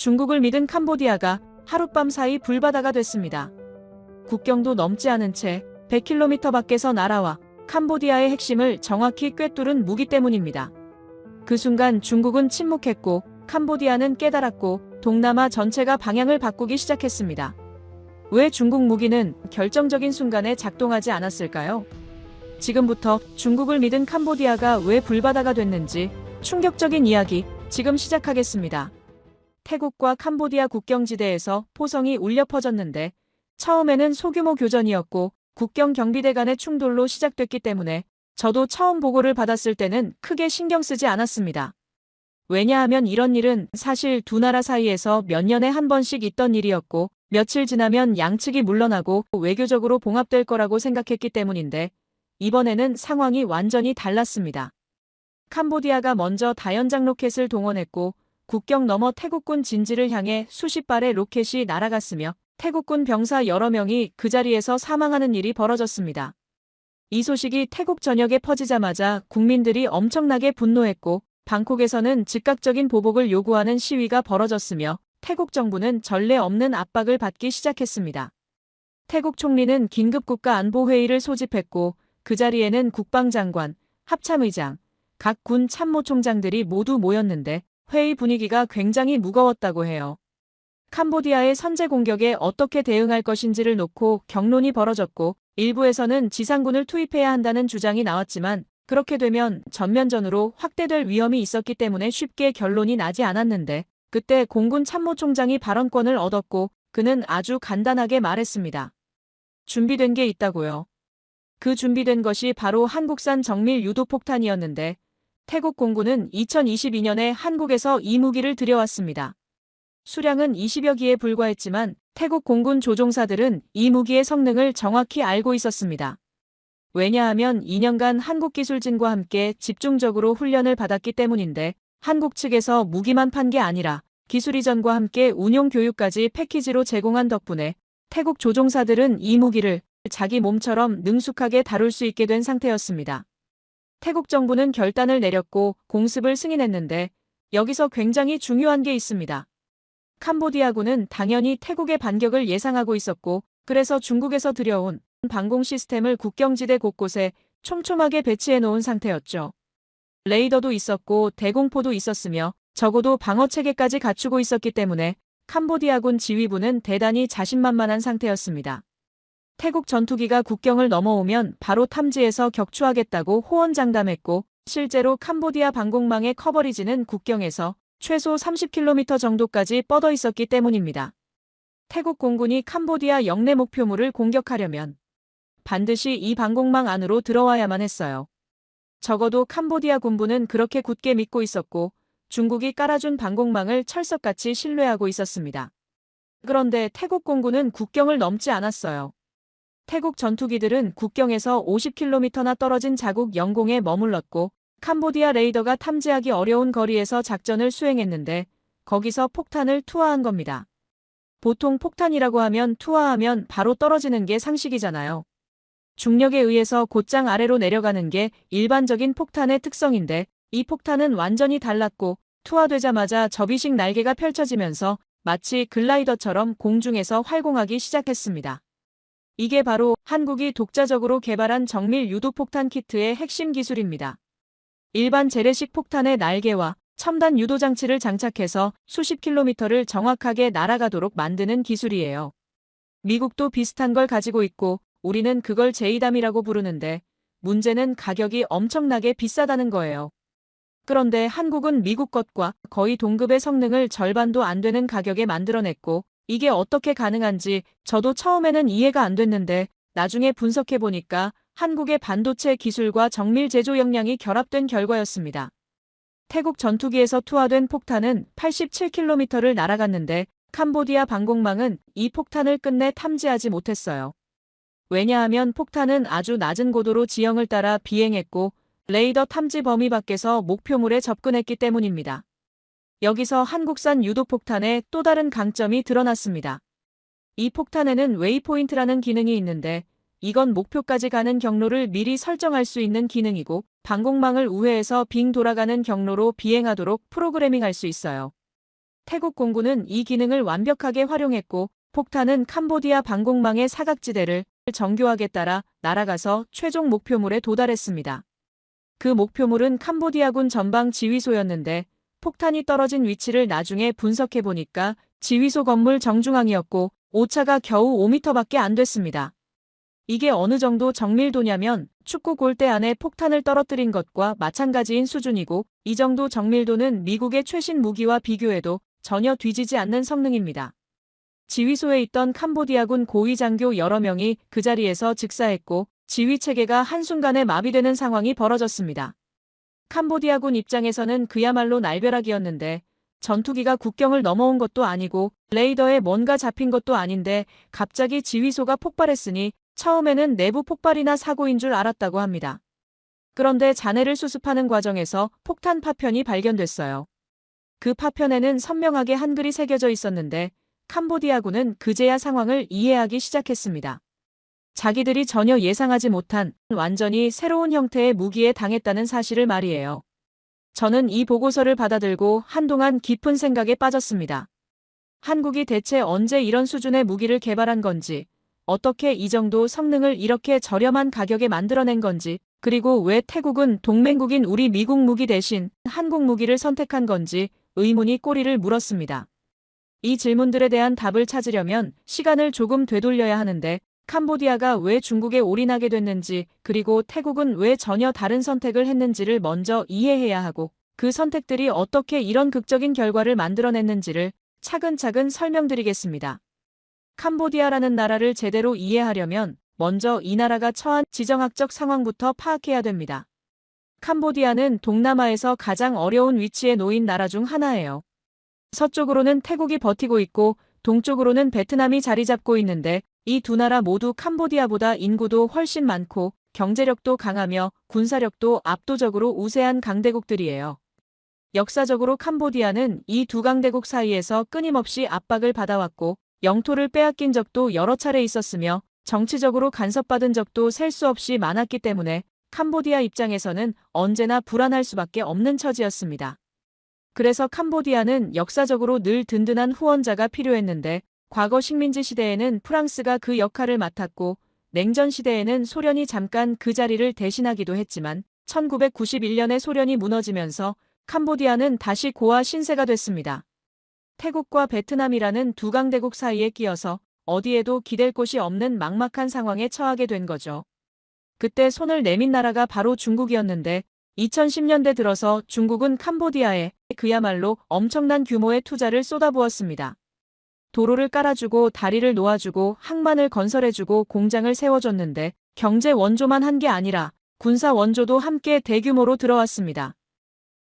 중국을 믿은 캄보디아가 하룻밤 사이 불바다가 됐습니다. 국경도 넘지 않은 채 100km 밖에서 날아와 캄보디아의 핵심을 정확히 꿰뚫은 무기 때문입니다. 그 순간 중국은 침묵했고 캄보디아는 깨달았고 동남아 전체가 방향을 바꾸기 시작했습니다. 왜 중국 무기는 결정적인 순간에 작동하지 않았을까요? 지금부터 중국을 믿은 캄보디아가 왜 불바다가 됐는지 충격적인 이야기 지금 시작하겠습니다. 태국과 캄보디아 국경지대에서 포성이 울려 퍼졌는데 처음에는 소규모 교전이었고 국경 경비대 간의 충돌로 시작됐기 때문에 저도 처음 보고를 받았을 때는 크게 신경 쓰지 않았습니다. 왜냐하면 이런 일은 사실 두 나라 사이에서 몇 년에 한 번씩 있던 일이었고 며칠 지나면 양측이 물러나고 외교적으로 봉합될 거라고 생각했기 때문인데 이번에는 상황이 완전히 달랐습니다. 캄보디아가 먼저 다연장 로켓을 동원했고 국경 너머 태국군 진지를 향해 수십 발의 로켓이 날아갔으며 태국군 병사 여러 명이 그 자리에서 사망하는 일이 벌어졌습니다. 이 소식이 태국 전역에 퍼지자마자 국민들이 엄청나게 분노했고 방콕에서는 즉각적인 보복을 요구하는 시위가 벌어졌으며 태국 정부는 전례 없는 압박을 받기 시작했습니다. 태국 총리는 긴급 국가안보회의를 소집했고 그 자리에는 국방장관, 합참의장, 각 군 참모총장들이 모두 모였는데 회의 분위기가 굉장히 무거웠다고 해요. 캄보디아의 선제 공격에 어떻게 대응할 것인지를 놓고 격론이 벌어졌고 일부에서는 지상군을 투입해야 한다는 주장이 나왔지만 그렇게 되면 전면전으로 확대될 위험이 있었기 때문에 쉽게 결론이 나지 않았는데 그때 공군 참모총장이 발언권을 얻었고 그는 아주 간단하게 말했습니다. 준비된 게 있다고요. 그 준비된 것이 바로 한국산 정밀 유도폭탄이었는데 태국 공군은 2022년에 한국에서 이 무기를 들여왔습니다. 수량은 20여 기에 불과했지만 태국 공군 조종사들은 이 무기의 성능을 정확히 알고 있었습니다. 왜냐하면 2년간 한국기술진과 함께 집중적으로 훈련을 받았기 때문인데 한국 측에서 무기만 판 게 아니라 기술 이전과 함께 운용 교육까지 패키지로 제공한 덕분에 태국 조종사들은 이 무기를 자기 몸처럼 능숙하게 다룰 수 있게 된 상태였습니다. 태국 정부는 결단을 내렸고 공습을 승인했는데 여기서 굉장히 중요한 게 있습니다. 캄보디아군은 당연히 태국의 반격을 예상하고 있었고 그래서 중국에서 들여온 방공 시스템을 국경지대 곳곳에 촘촘하게 배치해 놓은 상태였죠. 레이더도 있었고 대공포도 있었으며 적어도 방어체계까지 갖추고 있었기 때문에 캄보디아군 지휘부는 대단히 자신만만한 상태였습니다. 태국 전투기가 국경을 넘어오면 바로 탐지해서 격추하겠다고 호언장담했고 실제로 캄보디아 방공망의 커버리지는 국경에서 최소 30km 정도까지 뻗어 있었기 때문입니다. 태국 공군이 캄보디아 영내 목표물을 공격하려면 반드시 이 방공망 안으로 들어와야만 했어요. 적어도 캄보디아 군부는 그렇게 굳게 믿고 있었고 중국이 깔아준 방공망을 철석같이 신뢰하고 있었습니다. 그런데 태국 공군은 국경을 넘지 않았어요. 태국 전투기들은 국경에서 50km나 떨어진 자국 영공에 머물렀고 캄보디아 레이더가 탐지하기 어려운 거리에서 작전을 수행했는데 거기서 폭탄을 투하한 겁니다. 보통 폭탄이라고 하면 투하하면 바로 떨어지는 게 상식이잖아요. 중력에 의해서 곧장 아래로 내려가는 게 일반적인 폭탄의 특성인데 이 폭탄은 완전히 달랐고 투하되자마자 접이식 날개가 펼쳐지면서 마치 글라이더처럼 공중에서 활공하기 시작했습니다. 이게 바로 한국이 독자적으로 개발한 정밀 유도폭탄 키트의 핵심 기술입니다. 일반 재래식 폭탄의 날개와 첨단 유도 장치를 장착해서 수십 킬로미터를 정확하게 날아가도록 만드는 기술이에요. 미국도 비슷한 걸 가지고 있고 우리는 그걸 제이담이라고 부르는데 문제는 가격이 엄청나게 비싸다는 거예요. 그런데 한국은 미국 것과 거의 동급의 성능을 절반도 안 되는 가격에 만들어냈고 이게 어떻게 가능한지 저도 처음에는 이해가 안 됐는데 나중에 분석해보니까 한국의 반도체 기술과 정밀 제조 역량이 결합된 결과였습니다. 태국 전투기에서 투하된 폭탄은 87km를 날아갔는데 캄보디아 방공망은 이 폭탄을 끝내 탐지하지 못했어요. 왜냐하면 폭탄은 아주 낮은 고도로 지형을 따라 비행했고 레이더 탐지 범위 밖에서 목표물에 접근했기 때문입니다. 여기서 한국산 유도폭탄의 또 다른 강점이 드러났습니다. 이 폭탄에는 웨이포인트라는 기능이 있는데 이건 목표까지 가는 경로를 미리 설정할 수 있는 기능이고 방공망을 우회해서 빙 돌아가는 경로로 비행하도록 프로그래밍할 수 있어요. 태국 공군은 이 기능을 완벽하게 활용했고 폭탄은 캄보디아 방공망의 사각지대를 정교하게 따라 날아가서 최종 목표물에 도달했습니다. 그 목표물은 캄보디아군 전방 지휘소였는데 폭탄이 떨어진 위치를 나중에 분석해보니까 지휘소 건물 정중앙이었고 오차가 겨우 5m밖에 안 됐습니다. 이게 어느 정도 정밀도냐면 축구 골대 안에 폭탄을 떨어뜨린 것과 마찬가지인 수준이고 이 정도 정밀도는 미국의 최신 무기와 비교해도 전혀 뒤지지 않는 성능입니다. 지휘소에 있던 캄보디아군 고위 장교 여러 명이 그 자리에서 즉사했고 지휘체계가 한순간에 마비되는 상황이 벌어졌습니다. 캄보디아군 입장에서는 그야말로 날벼락이었는데 전투기가 국경을 넘어온 것도 아니고 레이더에 뭔가 잡힌 것도 아닌데 갑자기 지휘소가 폭발했으니 처음에는 내부 폭발이나 사고인 줄 알았다고 합니다. 그런데 잔해를 수습하는 과정에서 폭탄 파편이 발견됐어요. 그 파편에는 선명하게 한글이 새겨져 있었는데 캄보디아군은 그제야 상황을 이해하기 시작했습니다. 자기들이 전혀 예상하지 못한 완전히 새로운 형태의 무기에 당했다는 사실을 말이에요. 저는 이 보고서를 받아들고 한동안 깊은 생각에 빠졌습니다. 한국이 대체 언제 이런 수준의 무기를 개발한 건지, 어떻게 이 정도 성능을 이렇게 저렴한 가격에 만들어낸 건지, 그리고 왜 태국은 동맹국인 우리 미국 무기 대신 한국 무기를 선택한 건지 의문이 꼬리를 물었습니다. 이 질문들에 대한 답을 찾으려면 시간을 조금 되돌려야 하는데 캄보디아가 왜 중국에 올인하게 됐는지 그리고 태국은 왜 전혀 다른 선택을 했는지를 먼저 이해해야 하고 그 선택들이 어떻게 이런 극적인 결과를 만들어냈는지를 차근차근 설명드리겠습니다. 캄보디아라는 나라를 제대로 이해하려면 먼저 이 나라가 처한 지정학적 상황부터 파악해야 됩니다. 캄보디아는 동남아에서 가장 어려운 위치에 놓인 나라 중 하나예요. 서쪽으로는 태국이 버티고 있고 동쪽으로는 베트남이 자리 잡고 있는데 이 두 나라 모두 캄보디아보다 인구도 훨씬 많고 경제력도 강하며 군사력도 압도적으로 우세한 강대국들이에요. 역사적으로 캄보디아는 이 두 강대국 사이에서 끊임없이 압박을 받아왔고 영토를 빼앗긴 적도 여러 차례 있었으며 정치적으로 간섭받은 적도 셀 수 없이 많았기 때문에 캄보디아 입장에서는 언제나 불안할 수밖에 없는 처지였습니다. 그래서 캄보디아는 역사적으로 늘 든든한 후원자가 필요했는데 과거 식민지 시대에는 프랑스가 그 역할을 맡았고 냉전 시대에는 소련이 잠깐 그 자리를 대신하기도 했지만 1991년에 소련이 무너지면서 캄보디아는 다시 고아 신세가 됐습니다. 태국과 베트남이라는 두 강대국 사이에 끼어서 어디에도 기댈 곳이 없는 막막한 상황에 처하게 된 거죠. 그때 손을 내민 나라가 바로 중국이었는데 2010년대 들어서 중국은 캄보디아에 그야말로 엄청난 규모의 투자를 쏟아부었습니다. 도로를 깔아주고 다리를 놓아주고 항만을 건설해주고 공장을 세워줬는데 경제 원조만 한 게 아니라 군사 원조도 함께 대규모로 들어왔습니다.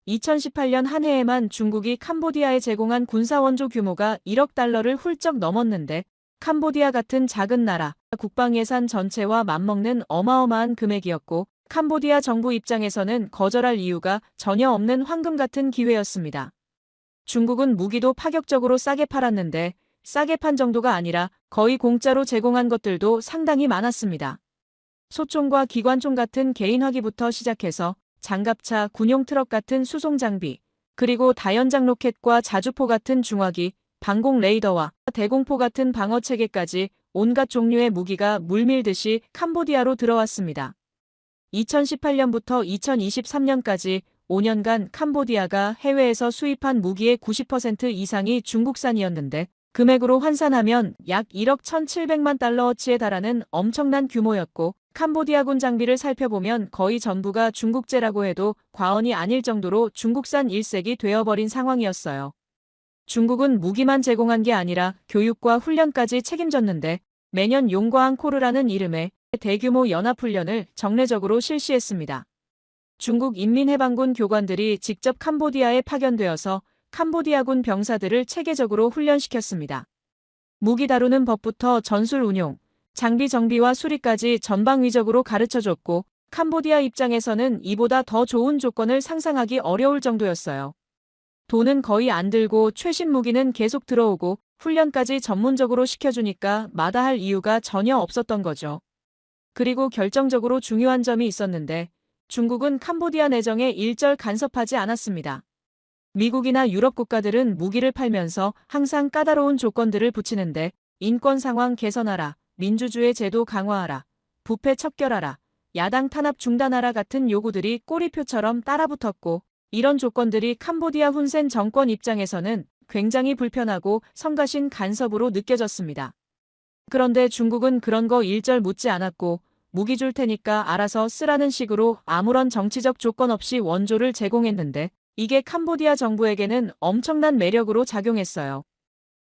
2018년 한 해에만 중국이 캄보디아에 제공한 군사 원조 규모가 1억 달러를 훌쩍 넘었는데 캄보디아 같은 작은 나라 국방 예산 전체와 맞먹는 어마어마한 금액이었고 캄보디아 정부 입장에서는 거절할 이유가 전혀 없는 황금 같은 기회였습니다. 중국은 무기도 파격적으로 싸게 팔았는데 싸게 판 정도가 아니라 거의 공짜로 제공한 것들도 상당히 많았습니다. 소총과 기관총 같은 개인화기부터 시작해서 장갑차, 군용 트럭 같은 수송 장비, 그리고 다연장 로켓과 자주포 같은 중화기, 방공 레이더와 대공포 같은 방어 체계까지 온갖 종류의 무기가 물밀듯이 캄보디아로 들어왔습니다. 2018년부터 2023년까지 5년간 캄보디아가 해외에서 수입한 무기의 90% 이상이 중국산이었는데 금액으로 환산하면 약 1억 1,700만 달러어치에 달하는 엄청난 규모였고 캄보디아군 장비를 살펴보면 거의 전부가 중국제라고 해도 과언이 아닐 정도로 중국산 일색이 되어버린 상황이었어요. 중국은 무기만 제공한 게 아니라 교육과 훈련까지 책임졌는데 매년 용과항 코르라는 이름의 대규모 연합훈련을 정례적으로 실시했습니다. 중국 인민해방군 교관들이 직접 캄보디아에 파견되어서 캄보디아군 병사들을 체계적으로 훈련시켰습니다. 무기 다루는 법부터 전술 운용, 장비 정비와 수리까지 전방위적으로 가르쳐줬고 캄보디아 입장에서는 이보다 더 좋은 조건을 상상하기 어려울 정도였어요. 돈은 거의 안 들고 최신 무기는 계속 들어오고 훈련까지 전문적으로 시켜주니까 마다할 이유가 전혀 없었던 거죠. 그리고 결정적으로 중요한 점이 있었는데 중국은 캄보디아 내정에 일절 간섭하지 않았습니다. 미국이나 유럽 국가들은 무기를 팔면서 항상 까다로운 조건들을 붙이는데 인권 상황 개선하라, 민주주의 제도 강화하라, 부패 척결하라, 야당 탄압 중단하라 같은 요구들이 꼬리표처럼 따라붙었고 이런 조건들이 캄보디아 훈센 정권 입장에서는 굉장히 불편하고 성가신 간섭으로 느껴졌습니다. 그런데 중국은 그런 거 일절 묻지 않았고 무기 줄 테니까 알아서 쓰라는 식으로 아무런 정치적 조건 없이 원조를 제공했는데 이게 캄보디아 정부에게는 엄청난 매력으로 작용했어요.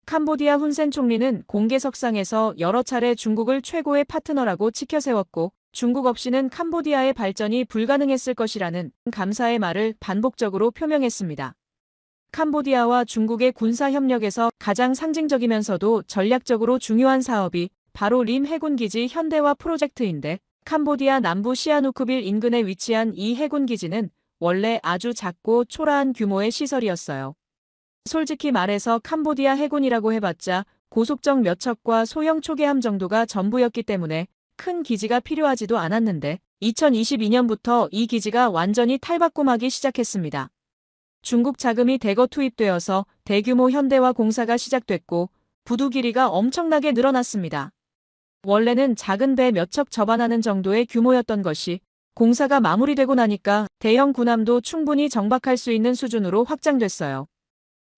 캄보디아 훈센 총리는 공개석상에서 여러 차례 중국을 최고의 파트너라고 치켜세웠고 중국 없이는 캄보디아의 발전이 불가능했을 것이라는 감사의 말을 반복적으로 표명했습니다. 캄보디아와 중국의 군사협력에서 가장 상징적이면서도 전략적으로 중요한 사업이 바로 림 해군기지 현대화 프로젝트인데 캄보디아 남부 시아누크빌 인근에 위치한 이 해군기지는 원래 아주 작고 초라한 규모의 시설이었어요. 솔직히 말해서 캄보디아 해군이라고 해봤자 고속정 몇 척과 소형 초계함 정도가 전부였기 때문에 큰 기지가 필요하지도 않았는데 2022년부터 이 기지가 완전히 탈바꿈하기 시작했습니다. 중국 자금이 대거 투입되어서 대규모 현대화 공사가 시작됐고 부두 길이가 엄청나게 늘어났습니다. 원래는 작은 배 몇 척 접안하는 정도의 규모였던 것이 공사가 마무리되고 나니까 대형 군함도 충분히 정박할 수 있는 수준으로 확장됐어요.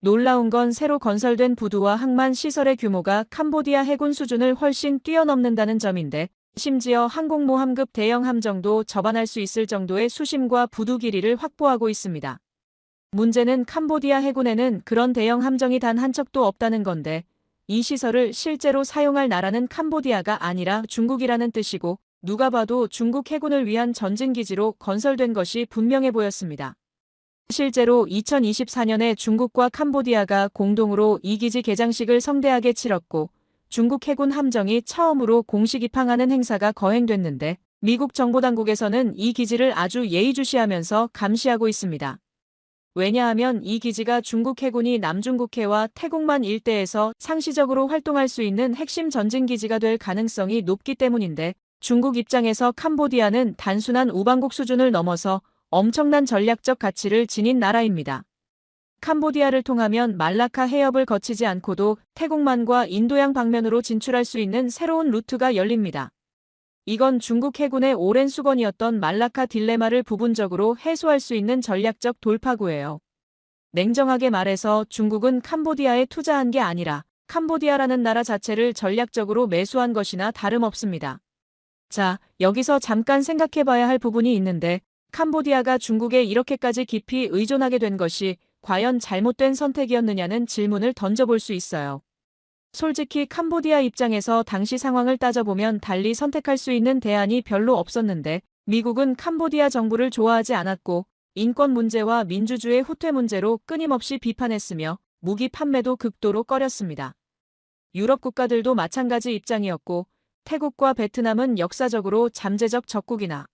놀라운 건 새로 건설된 부두와 항만 시설의 규모가 캄보디아 해군 수준을 훨씬 뛰어넘는다는 점인데 심지어 항공모함급 대형 함정도 접안할 수 있을 정도의 수심과 부두 길이를 확보하고 있습니다. 문제는 캄보디아 해군에는 그런 대형 함정이 단 한 척도 없다는 건데 이 시설을 실제로 사용할 나라는 캄보디아가 아니라 중국이라는 뜻이고 누가 봐도 중국 해군을 위한 전진기지로 건설된 것이 분명해 보였습니다. 실제로 2024년에 중국과 캄보디아가 공동으로 이 기지 개장식을 성대하게 치렀고 중국 해군 함정이 처음으로 공식 입항하는 행사가 거행됐는데 미국 정보당국에서는 이 기지를 아주 예의주시하면서 감시하고 있습니다. 왜냐하면 이 기지가 중국 해군이 남중국해와 태국만 일대에서 상시적으로 활동할 수 있는 핵심 전진기지가 될 가능성이 높기 때문인데 중국 입장에서 캄보디아는 단순한 우방국 수준을 넘어서 엄청난 전략적 가치를 지닌 나라입니다. 캄보디아를 통하면 말라카 해협을 거치지 않고도 태국만과 인도양 방면으로 진출할 수 있는 새로운 루트가 열립니다. 이건 중국 해군의 오랜 수건이었던 말라카 딜레마를 부분적으로 해소할 수 있는 전략적 돌파구예요. 냉정하게 말해서 중국은 캄보디아에 투자한 게 아니라 캄보디아라는 나라 자체를 전략적으로 매수한 것이나 다름없습니다. 자, 여기서 잠깐 생각해봐야 할 부분이 있는데 캄보디아가 중국에 이렇게까지 깊이 의존하게 된 것이 과연 잘못된 선택이었느냐는 질문을 던져볼 수 있어요. 솔직히 캄보디아 입장에서 당시 상황을 따져보면 달리 선택할 수 있는 대안이 별로 없었는데 미국은 캄보디아 정부를 좋아하지 않았고 인권 문제와 민주주의 후퇴 문제로 끊임없이 비판했으며 무기 판매도 극도로 꺼렸습니다. 유럽 국가들도 마찬가지 입장이었고 태국과 베트남은 역사적으로 잠재적 적국이나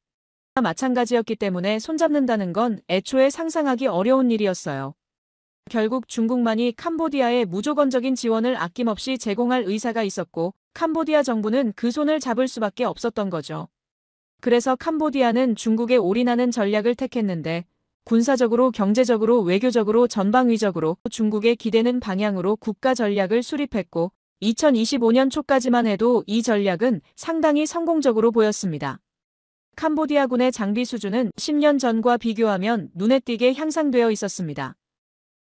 마찬가지였기 때문에 손잡는다는 건 애초에 상상하기 어려운 일이었어요. 결국 중국만이 캄보디아에 무조건적인 지원을 아낌없이 제공할 의사가 있었고 캄보디아 정부는 그 손을 잡을 수밖에 없었던 거죠. 그래서 캄보디아는 중국에 올인하는 전략을 택했는데 군사적으로, 경제적으로, 외교적으로, 전방위적으로 중국에 기대는 방향으로 국가 전략을 수립했고 2025년 초까지만 해도 이 전략은 상당히 성공적으로 보였습니다. 캄보디아군의 장비 수준은 10년 전과 비교하면 눈에 띄게 향상되어 있었습니다.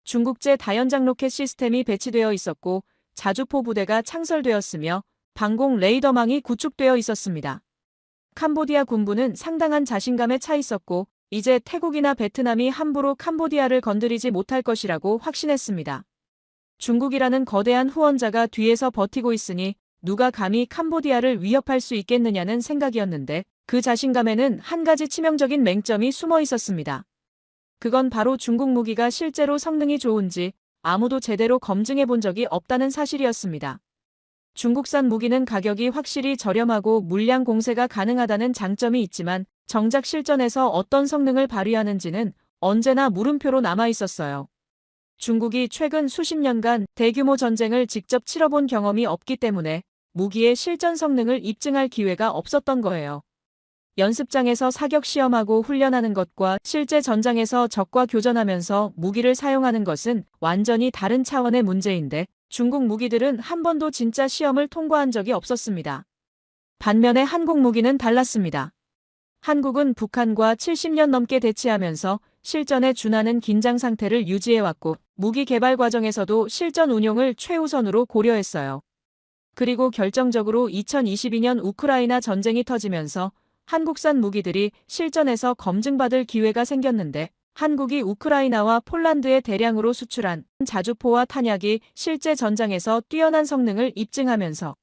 중국제 다연장 로켓 시스템이 배치되어 있었고 자주포 부대가 창설되었으며 방공 레이더망이 구축되어 있었습니다. 캄보디아 군부는 상당한 자신감에 차 있었고 이제 태국이나 베트남이 함부로 캄보디아를 건드리지 못할 것이라고 확신했습니다. 중국이라는 거대한 후원자가 뒤에서 버티고 있으니 누가 감히 캄보디아를 위협할 수 있겠느냐는 생각이었는데 그 자신감에는 한 가지 치명적인 맹점이 숨어 있었습니다. 그건 바로 중국 무기가 실제로 성능이 좋은지 아무도 제대로 검증해 본 적이 없다는 사실이었습니다. 중국산 무기는 가격이 확실히 저렴하고 물량 공세가 가능하다는 장점이 있지만 정작 실전에서 어떤 성능을 발휘하는지는 언제나 물음표로 남아 있었어요. 중국이 최근 수십 년간 대규모 전쟁을 직접 치러본 경험이 없기 때문에 무기의 실전 성능을 입증할 기회가 없었던 거예요. 연습장에서 사격 시험하고 훈련하는 것과 실제 전장에서 적과 교전하면서 무기를 사용하는 것은 완전히 다른 차원의 문제인데 중국 무기들은 한 번도 진짜 시험을 통과한 적이 없었습니다. 반면에 한국 무기는 달랐습니다. 한국은 북한과 70년 넘게 대치하면서 실전에 준하는 긴장 상태를 유지해왔고 무기 개발 과정에서도 실전 운용을 최우선으로 고려했어요. 그리고 결정적으로 2022년 우크라이나 전쟁이 터지면서 한국산 무기들이 실전에서 검증받을 기회가 생겼는데 한국이 우크라이나와 폴란드에 대량으로 수출한 자주포와 탄약이 실제 전장에서 뛰어난 성능을 입증하면서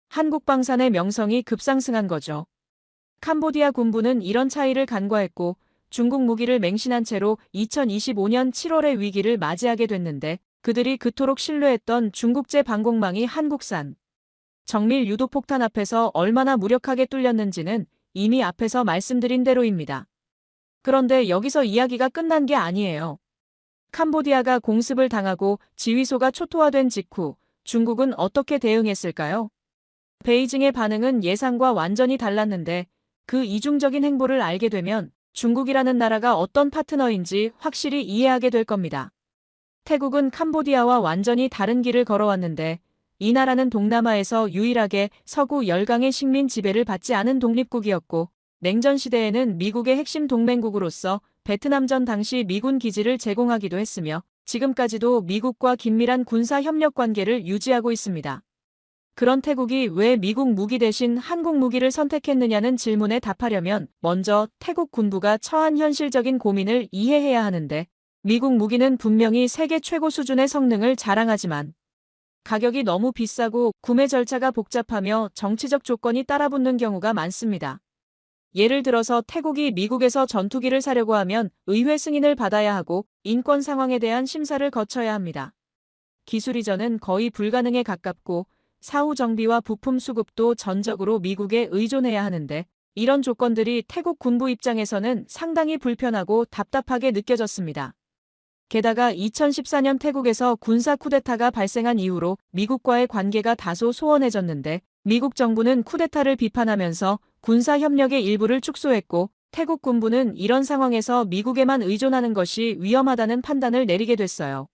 한국 방산의 명성이 급상승한 거죠. 캄보디아 군부는 이런 차이를 간과했고 중국 무기를 맹신한 채로 2025년 7월의 위기를 맞이하게 됐는데 그들이 그토록 신뢰했던 중국제 방공망이 한국산 정밀 유도폭탄 앞에서 얼마나 무력하게 뚫렸는지는 이미 앞에서 말씀드린 대로입니다. 그런데 여기서 이야기가 끝난 게 아니에요. 캄보디아가 공습을 당하고 지휘소가 초토화된 직후 중국은 어떻게 대응했을까요? 베이징의 반응은 예상과 완전히 달랐는데 그 이중적인 행보를 알게 되면 중국이라는 나라가 어떤 파트너인지 확실히 이해하게 될 겁니다. 태국은 캄보디아와 완전히 다른 길을 걸어왔는데 이 나라는 동남아에서 유일하게 서구 열강의 식민 지배를 받지 않은 독립국이었고 냉전 시대에는 미국의 핵심 동맹국으로서 베트남전 당시 미군 기지를 제공하기도 했으며 지금까지도 미국과 긴밀한 군사 협력 관계를 유지하고 있습니다. 그런 태국이 왜 미국 무기 대신 한국 무기를 선택했느냐는 질문에 답하려면 먼저 태국 군부가 처한 현실적인 고민을 이해해야 하는데 미국 무기는 분명히 세계 최고 수준의 성능을 자랑하지만 가격이 너무 비싸고 구매 절차가 복잡하며 정치적 조건이 따라붙는 경우가 많습니다. 예를 들어서 태국이 미국에서 전투기를 사려고 하면 의회 승인을 받아야 하고 인권 상황에 대한 심사를 거쳐야 합니다. 기술 이전은 거의 불가능에 가깝고 사후 정비와 부품 수급도 전적으로 미국에 의존해야 하는데 이런 조건들이 태국 군부 입장에서는 상당히 불편하고 답답하게 느껴졌습니다. 게다가 2014년 태국에서 군사 쿠데타가 발생한 이후로 미국과의 관계가 다소 소원해졌는데 미국 정부는 쿠데타를 비판하면서 군사 협력의 일부를 축소했고 태국 군부는 이런 상황에서 미국에만 의존하는 것이 위험하다는 판단을 내리게 됐어요.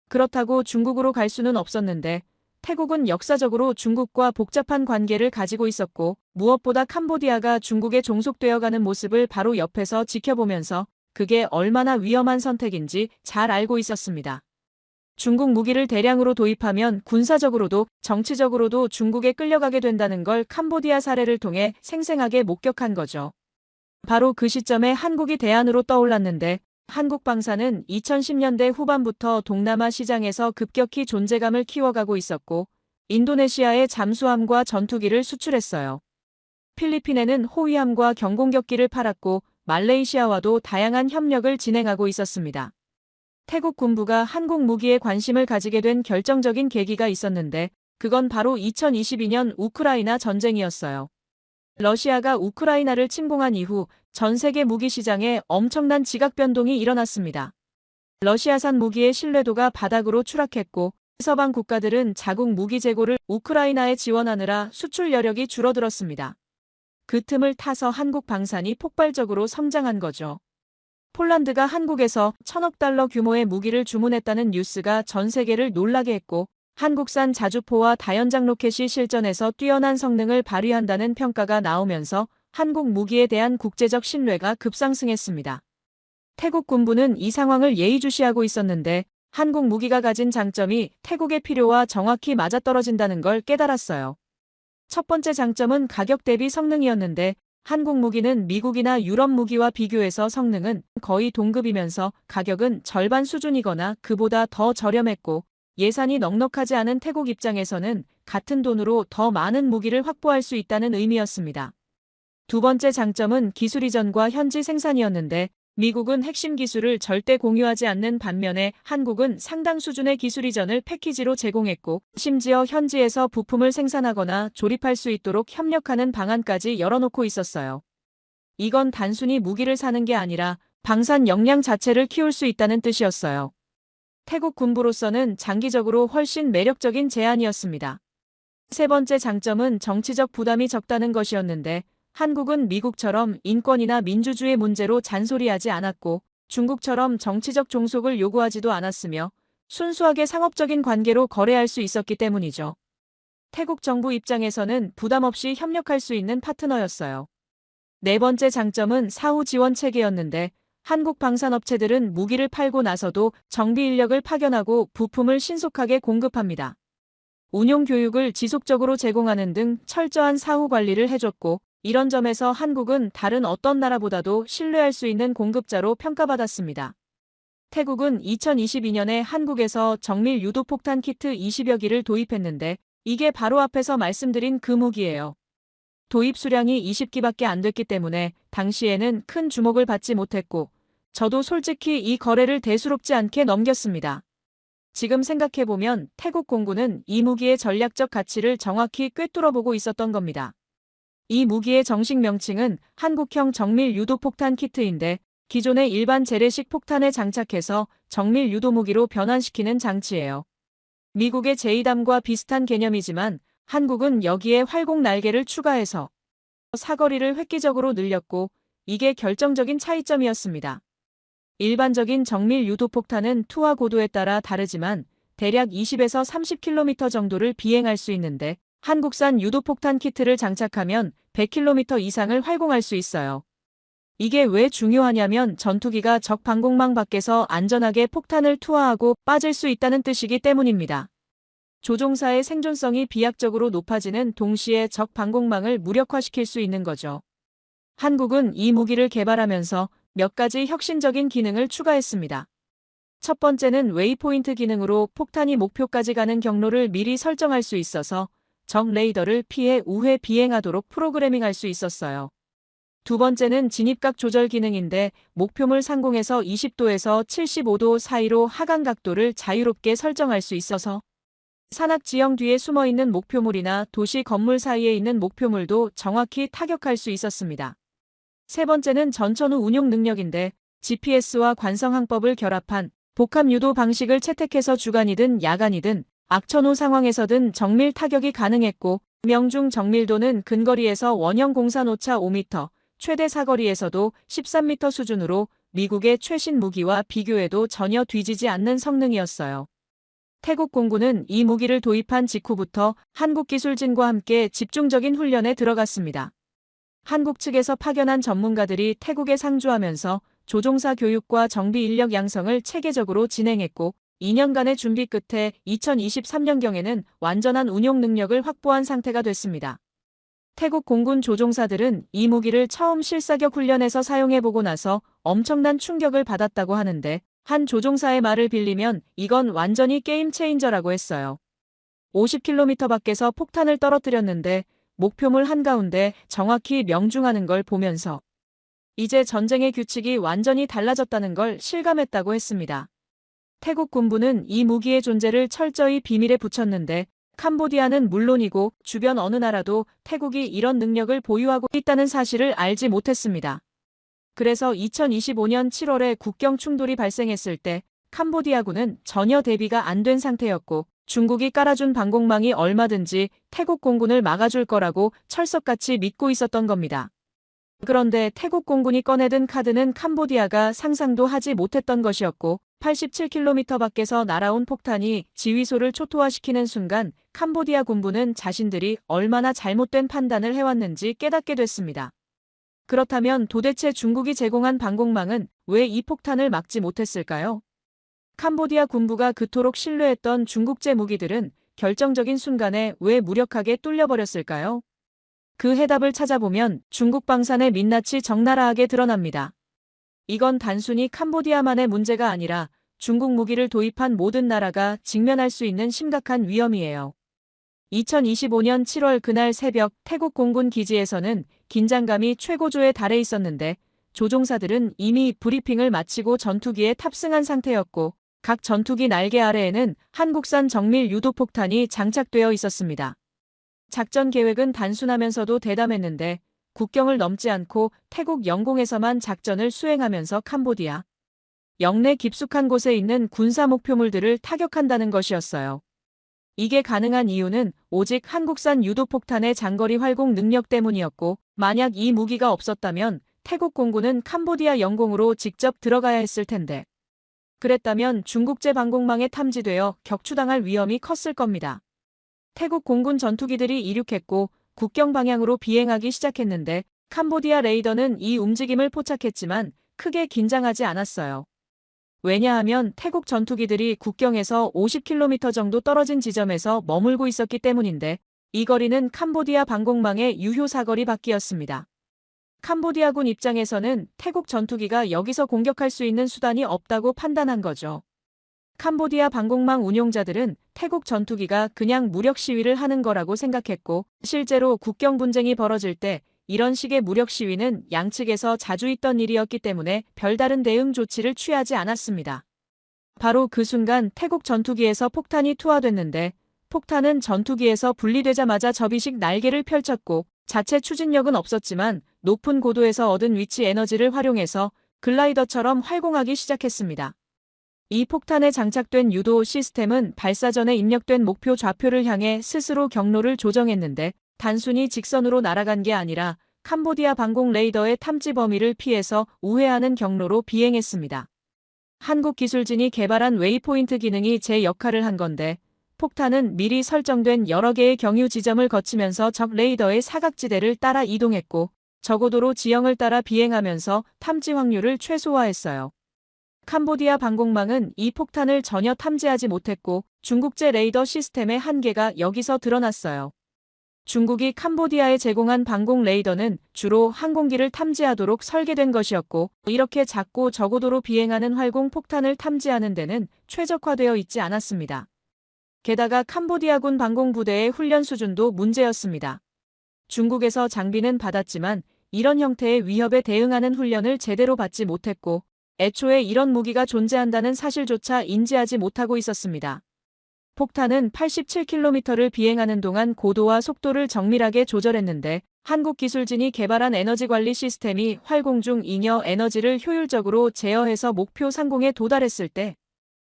그렇다고 중국으로 갈 수는 없었는데 태국은 역사적으로 중국과 복잡한 관계를 가지고 있었고 무엇보다 캄보디아가 중국에 종속되어가는 모습을 바로 옆에서 지켜보면서 그게 얼마나 위험한 선택인지 잘 알고 있었습니다. 중국 무기를 대량으로 도입하면 군사적으로도 정치적으로도 중국에 끌려가게 된다는 걸 캄보디아 사례를 통해 생생하게 목격한 거죠. 바로 그 시점에 한국이 대안으로 떠올랐는데 한국 방산은 2010년대 후반부터 동남아 시장에서 급격히 존재감을 키워가고 있었고 인도네시아에 잠수함과 전투기를 수출했어요. 필리핀에는 호위함과 경공격기를 팔았고 말레이시아와도 다양한 협력을 진행하고 있었습니다. 태국 군부가 한국 무기에 관심을 가지게 된 결정적인 계기가 있었는데 그건 바로 2022년 우크라이나 전쟁이었어요. 러시아가 우크라이나를 침공한 이후 전 세계 무기 시장에 엄청난 지각 변동이 일어났습니다. 러시아산 무기의 신뢰도가 바닥으로 추락했고 서방 국가들은 자국 무기 재고를 우크라이나에 지원하느라 수출 여력이 줄어들었습니다. 그 틈을 타서 한국 방산이 폭발적으로 성장한 거죠. 폴란드가 한국에서 1,000억 달러 규모의 무기를 주문했다는 뉴스가 전 세계를 놀라게 했고 한국산 자주포와 다연장 로켓이 실전에서 뛰어난 성능을 발휘한다는 평가가 나오면서 한국 무기에 대한 국제적 신뢰가 급상승했습니다. 태국 군부는 이 상황을 예의주시하고 있었는데 한국 무기가 가진 장점이 태국의 필요와 정확히 맞아떨어진다는 걸 깨달았어요. 첫 번째 장점은 가격 대비 성능이었는데 한국 무기는 미국이나 유럽 무기와 비교해서 성능은 거의 동급이면서 가격은 절반 수준이거나 그보다 더 저렴했고 예산이 넉넉하지 않은 태국 입장에서는 같은 돈으로 더 많은 무기를 확보할 수 있다는 의미였습니다. 두 번째 장점은 기술 이전과 현지 생산이었는데 미국은 핵심 기술을 절대 공유하지 않는 반면에 한국은 상당 수준의 기술 이전을 패키지로 제공했고 심지어 현지에서 부품을 생산하거나 조립할 수 있도록 협력하는 방안까지 열어놓고 있었어요. 이건 단순히 무기를 사는 게 아니라 방산 역량 자체를 키울 수 있다는 뜻이었어요. 태국 군부로서는 장기적으로 훨씬 매력적인 제안이었습니다. 세 번째 장점은 정치적 부담이 적다는 것이었는데 한국은 미국처럼 인권이나 민주주의 문제로 잔소리하지 않았고 중국처럼 정치적 종속을 요구하지도 않았으며 순수하게 상업적인 관계로 거래할 수 있었기 때문이죠. 태국 정부 입장에서는 부담 없이 협력할 수 있는 파트너였어요. 네 번째 장점은 사후 지원 체계였는데 한국 방산업체들은 무기를 팔고 나서도 정비 인력을 파견하고 부품을 신속하게 공급합니다. 운용 교육을 지속적으로 제공하는 등 철저한 사후 관리를 해줬고 이런 점에서 한국은 다른 어떤 나라보다도 신뢰할 수 있는 공급자로 평가받았습니다. 태국은 2022년에 한국에서 정밀 유도폭탄 키트 20여 기를 도입했는데 이게 바로 앞에서 말씀드린 그 무기예요. 도입 수량이 20기밖에 안 됐기 때문에 당시에는 큰 주목을 받지 못했고 저도 솔직히 이 거래를 대수롭지 않게 넘겼습니다. 지금 생각해보면 태국 공군은 이 무기의 전략적 가치를 정확히 꿰뚫어보고 있었던 겁니다. 이 무기의 정식 명칭은 한국형 정밀 유도폭탄 키트인데 기존의 일반 재래식 폭탄에 장착해서 정밀 유도무기로 변환시키는 장치예요. 미국의 제이담과 비슷한 개념이지만 한국은 여기에 활공 날개를 추가해서 사거리를 획기적으로 늘렸고 이게 결정적인 차이점이었습니다. 일반적인 정밀 유도폭탄은 투하 고도에 따라 다르지만 대략 20에서 30km 정도를 비행할 수 있는데 한국산 유도폭탄 키트를 장착하면 100km 이상을 활공할 수 있어요. 이게 왜 중요하냐면 전투기가 적 방공망 밖에서 안전하게 폭탄을 투하하고 빠질 수 있다는 뜻이기 때문입니다. 조종사의 생존성이 비약적으로 높아지는 동시에 적 방공망을 무력화시킬 수 있는 거죠. 한국은 이 무기를 개발하면서 몇 가지 혁신적인 기능을 추가했습니다. 첫 번째는 웨이포인트 기능으로 폭탄이 목표까지 가는 경로를 미리 설정할 수 있어서 적 레이더를 피해 우회 비행하도록 프로그래밍할 수 있었어요. 두 번째는 진입각 조절 기능인데 목표물 상공에서 20도에서 75도 사이로 하강 각도를 자유롭게 설정할 수 있어서 산악 지형 뒤에 숨어있는 목표물이나 도시 건물 사이에 있는 목표물도 정확히 타격할 수 있었습니다. 세 번째는 전천 후 운용 능력인데 GPS와 관성항법을 결합한 복합 유도 방식을 채택해서 주간이든 야간이든 악천 후 상황에서든 정밀 타격이 가능했고 명중 정밀도는 근거리에서 원형 공산 오차 5m, 최대 사거리에서도 13m 수준으로 미국의 최신 무기와 비교해도 전혀 뒤지지 않는 성능이었어요. 태국 공군은 이 무기를 도입한 직후부터 한국 기술진과 함께 집중적인 훈련에 들어갔습니다. 한국 측에서 파견한 전문가들이 태국에 상주하면서 조종사 교육과 정비 인력 양성을 체계적으로 진행했고 2년간의 준비 끝에 2023년경에는 완전한 운용 능력을 확보한 상태가 됐습니다. 태국 공군 조종사들은 이 무기를 처음 실사격 훈련에서 사용해보고 나서 엄청난 충격을 받았다고 하는데 한 조종사의 말을 빌리면 이건 완전히 게임 체인저라고 했어요. 50km 밖에서 폭탄을 떨어뜨렸는데 목표물 한가운데 정확히 명중하는 걸 보면서 이제 전쟁의 규칙이 완전히 달라졌다는 걸 실감했다고 했습니다. 태국 군부는 이 무기의 존재를 철저히 비밀에 붙였는데 캄보디아는 물론이고 주변 어느 나라도 태국이 이런 능력을 보유하고 있다는 사실을 알지 못했습니다. 그래서 2025년 7월에 국경 충돌이 발생했을 때 캄보디아군은 전혀 대비가 안 된 상태였고 중국이 깔아준 방공망이 얼마든지 태국 공군을 막아줄 거라고 철석같이 믿고 있었던 겁니다. 그런데 태국 공군이 꺼내든 카드는 캄보디아가 상상도 하지 못했던 것이었고 87km 밖에서 날아온 폭탄이 지휘소를 초토화시키는 순간 캄보디아 군부는 자신들이 얼마나 잘못된 판단을 해왔는지 깨닫게 됐습니다. 그렇다면 도대체 중국이 제공한 방공망은 왜 이 폭탄을 막지 못했을까요? 캄보디아 군부가 그토록 신뢰했던 중국제 무기들은 결정적인 순간에 왜 무력하게 뚫려버렸을까요? 그 해답을 찾아보면 중국 방산의 민낯이 적나라하게 드러납니다. 이건 단순히 캄보디아만의 문제가 아니라 중국 무기를 도입한 모든 나라가 직면할 수 있는 심각한 위험이에요. 2025년 7월 그날 새벽 태국 공군 기지에서는 긴장감이 최고조에 달해 있었는데 조종사들은 이미 브리핑을 마치고 전투기에 탑승한 상태였고 각 전투기 날개 아래에는 한국산 정밀 유도폭탄이 장착되어 있었습니다. 작전 계획은 단순하면서도 대담했는데 국경을 넘지 않고 태국 영공에서만 작전을 수행하면서 캄보디아 영내 깊숙한 곳에 있는 군사 목표물들을 타격한다는 것이었어요. 이게 가능한 이유는 오직 한국산 유도폭탄의 장거리 활공 능력 때문이었고, 만약 이 무기가 없었다면 태국 공군은 캄보디아 영공으로 직접 들어가야 했을 텐데. 그랬다면 중국제 방공망에 탐지되어 격추당할 위험이 컸을 겁니다. 태국 공군 전투기들이 이륙했고 국경 방향으로 비행하기 시작했는데 캄보디아 레이더는 이 움직임을 포착했지만 크게 긴장하지 않았어요. 왜냐하면 태국 전투기들이 국경에서 50km 정도 떨어진 지점에서 머물고 있었기 때문인데 이 거리는 캄보디아 방공망의 유효 사거리 밖이었습니다. 캄보디아군 입장에서는 태국 전투기가 여기서 공격할 수 있는 수단이 없다고 판단한 거죠. 캄보디아 방공망 운용자들은 태국 전투기가 그냥 무력 시위를 하는 거라고 생각했고 실제로 국경 분쟁이 벌어질 때 이런 식의 무력 시위는 양측에서 자주 있던 일이었기 때문에 별다른 대응 조치를 취하지 않았습니다. 바로 그 순간 태국 전투기에서 폭탄이 투하됐는데 폭탄은 전투기에서 분리되자마자 접이식 날개를 펼쳤고 자체 추진력은 없었지만 높은 고도에서 얻은 위치 에너지를 활용해서 글라이더처럼 활공하기 시작했습니다. 이 폭탄에 장착된 유도 시스템은 발사 전에 입력된 목표 좌표를 향해 스스로 경로를 조정했는데 단순히 직선으로 날아간 게 아니라 캄보디아 방공 레이더의 탐지 범위를 피해서 우회하는 경로로 비행했습니다. 한국 기술진이 개발한 웨이포인트 기능이 제 역할을 한 건데 폭탄은 미리 설정된 여러 개의 경유 지점을 거치면서 적 레이더의 사각지대를 따라 이동했고 저고도로 지형을 따라 비행하면서 탐지 확률을 최소화했어요. 캄보디아 방공망은 이 폭탄을 전혀 탐지하지 못했고 중국제 레이더 시스템의 한계가 여기서 드러났어요. 중국이 캄보디아에 제공한 방공 레이더는 주로 항공기를 탐지하도록 설계된 것이었고 이렇게 작고 저고도로 비행하는 활공 폭탄을 탐지하는 데는 최적화되어 있지 않았습니다. 게다가 캄보디아군 방공부대의 훈련 수준도 문제였습니다. 중국에서 장비는 받았지만 이런 형태의 위협에 대응하는 훈련을 제대로 받지 못했고 애초에 이런 무기가 존재한다는 사실조차 인지하지 못하고 있었습니다. 폭탄은 87km를 비행하는 동안 고도와 속도를 정밀하게 조절했는데 한국 기술진이 개발한 에너지 관리 시스템이 활공 중 잉여 에너지를 효율적으로 제어해서 목표 상공에 도달했을 때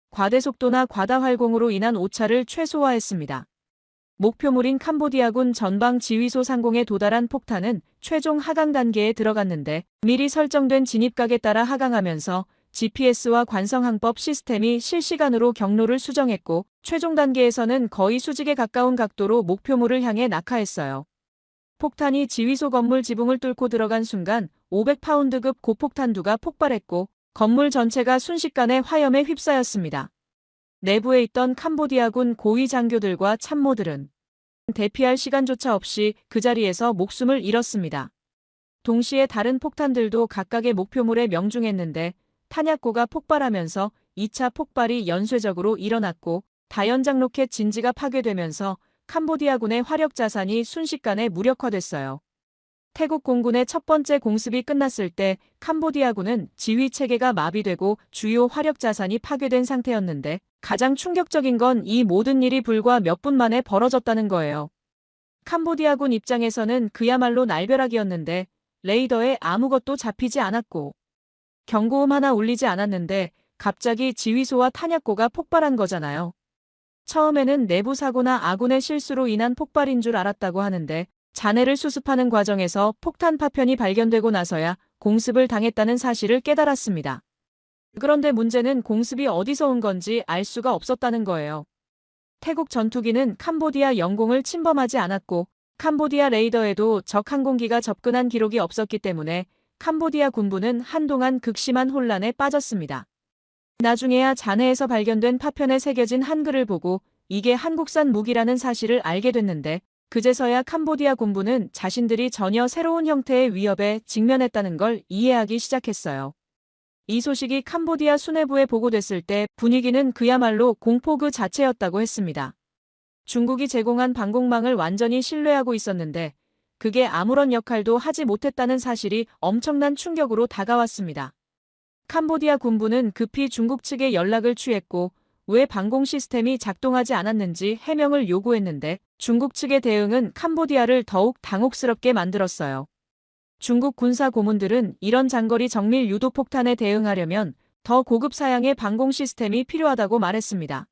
과대속도나 과다활공으로 인한 오차를 최소화했습니다. 목표물인 캄보디아군 전방 지휘소 상공에 도달한 폭탄은 최종 하강 단계에 들어갔는데 미리 설정된 진입각에 따라 하강하면서 GPS와 관성항법 시스템이 실시간으로 경로를 수정했고 최종 단계에서는 거의 수직에 가까운 각도로 목표물을 향해 낙하했어요. 폭탄이 지휘소 건물 지붕을 뚫고 들어간 순간 500파운드급 고폭탄두가 폭발했고 건물 전체가 순식간에 화염에 휩싸였습니다. 내부에 있던 캄보디아군 고위 장교들과 참모들은 대피할 시간조차 없이 그 자리에서 목숨을 잃었습니다. 동시에 다른 폭탄들도 각각의 목표물에 명중했는데 탄약고가 폭발하면서 2차 폭발이 연쇄적으로 일어났고 다연장 로켓 진지가 파괴되면서 캄보디아군의 화력 자산이 순식간에 무력화됐어요. 태국 공군의 첫 번째 공습이 끝났을 때 캄보디아군은 지휘 체계가 마비되고 주요 화력 자산이 파괴된 상태였는데 가장 충격적인 건 이 모든 일이 불과 몇 분 만에 벌어졌다는 거예요. 캄보디아군 입장에서는 그야말로 날벼락이었는데 레이더에 아무것도 잡히지 않았고 경고음 하나 울리지 않았는데 갑자기 지휘소와 탄약고가 폭발한 거잖아요. 처음에는 내부 사고나 아군의 실수로 인한 폭발인 줄 알았다고 하는데 잔해를 수습하는 과정에서 폭탄 파편이 발견되고 나서야 공습을 당했다는 사실을 깨달았습니다. 그런데 문제는 공습이 어디서 온 건지 알 수가 없었다는 거예요. 태국 전투기는 캄보디아 영공을 침범하지 않았고 캄보디아 레이더에도 적 항공기가 접근한 기록이 없었기 때문에 캄보디아 군부는 한동안 극심한 혼란에 빠졌습니다. 나중에야 잔해에서 발견된 파편에 새겨진 한글을 보고 이게 한국산 무기라는 사실을 알게 됐는데 그제서야 캄보디아 군부는 자신들이 전혀 새로운 형태의 위협에 직면했다는 걸 이해하기 시작했어요. 이 소식이 캄보디아 수뇌부에 보고됐을 때 분위기는 그야말로 공포 그 자체였다고 했습니다. 중국이 제공한 방공망을 완전히 신뢰하고 있었는데 그게 아무런 역할도 하지 못했다는 사실이 엄청난 충격으로 다가왔습니다. 캄보디아 군부는 급히 중국 측에 연락을 취했고 왜 방공 시스템이 작동하지 않았는지 해명을 요구했는데 중국 측의 대응은 캄보디아를 더욱 당혹스럽게 만들었어요. 중국 군사 고문들은 이런 장거리 정밀 유도 폭탄에 대응하려면 더 고급 사양의 방공 시스템이 필요하다고 말했습니다.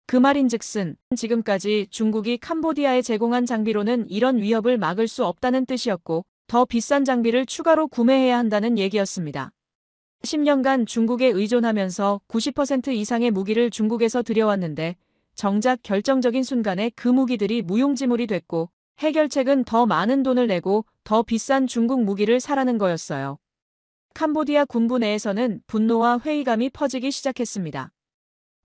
그 말인즉슨 지금까지 중국이 캄보디아에 제공한 장비로는 이런 위협을 막을 수 없다는 뜻이었고 더 비싼 장비를 추가로 구매해야 한다는 얘기였습니다. 10년간 중국에 의존하면서 90% 이상의 무기를 중국에서 들여왔는데 정작 결정적인 순간에 그 무기들이 무용지물이 됐고 해결책은 더 많은 돈을 내고 더 비싼 중국 무기를 사라는 거였어요. 캄보디아 군부 내에서는 분노와 회의감이 퍼지기 시작했습니다.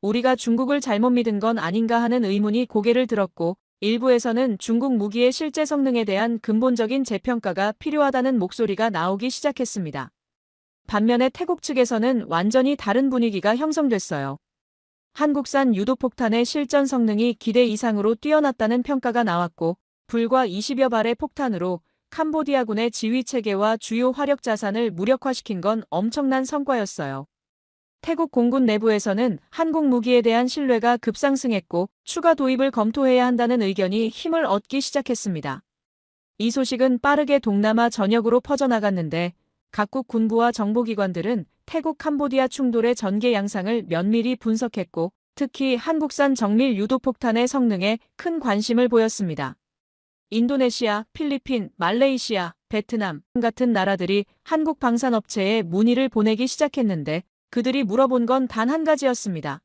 우리가 중국을 잘못 믿은 건 아닌가 하는 의문이 고개를 들었고 일부에서는 중국 무기의 실제 성능에 대한 근본적인 재평가가 필요하다는 목소리가 나오기 시작했습니다. 반면에 태국 측에서는 완전히 다른 분위기가 형성됐어요. 한국산 유도폭탄의 실전 성능이 기대 이상으로 뛰어났다는 평가가 나왔고 불과 20여 발의 폭탄으로 캄보디아군의 지휘체계와 주요 화력 자산을 무력화시킨 건 엄청난 성과였어요. 태국 공군 내부에서는 한국 무기에 대한 신뢰가 급상승했고 추가 도입을 검토해야 한다는 의견이 힘을 얻기 시작했습니다. 이 소식은 빠르게 동남아 전역으로 퍼져나갔는데 각국 군부와 정보기관들은 태국 캄보디아 충돌의 전개 양상을 면밀히 분석했고 특히 한국산 정밀 유도폭탄의 성능에 큰 관심을 보였습니다. 인도네시아, 필리핀, 말레이시아, 베트남 같은 나라들이 한국 방산업체에 문의를 보내기 시작했는데 그들이 물어본 건 단 한 가지였습니다.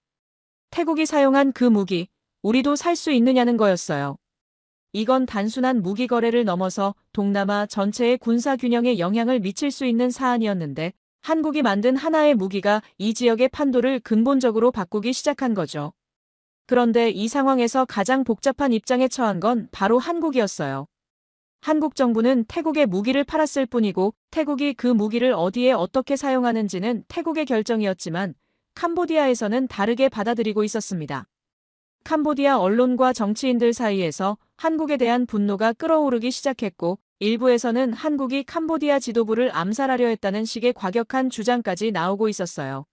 태국이 사용한 그 무기, 우리도 살 수 있느냐는 거였어요. 이건 단순한 무기 거래를 넘어서 동남아 전체의 군사 균형에 영향을 미칠 수 있는 사안이었는데 한국이 만든 하나의 무기가 이 지역의 판도를 근본적으로 바꾸기 시작한 거죠. 그런데 이 상황에서 가장 복잡한 입장에 처한 건 바로 한국이었어요. 한국 정부는 태국에 무기를 팔았을 뿐이고 태국이 그 무기를 어디에 어떻게 사용하는지는 태국의 결정이었지만 캄보디아에서는 다르게 받아들이고 있었습니다. 캄보디아 언론과 정치인들 사이에서 한국에 대한 분노가 끓어오르기 시작했고 일부에서는 한국이 캄보디아 지도부를 암살하려 했다는 식의 과격한 주장까지 나오고 있었어요.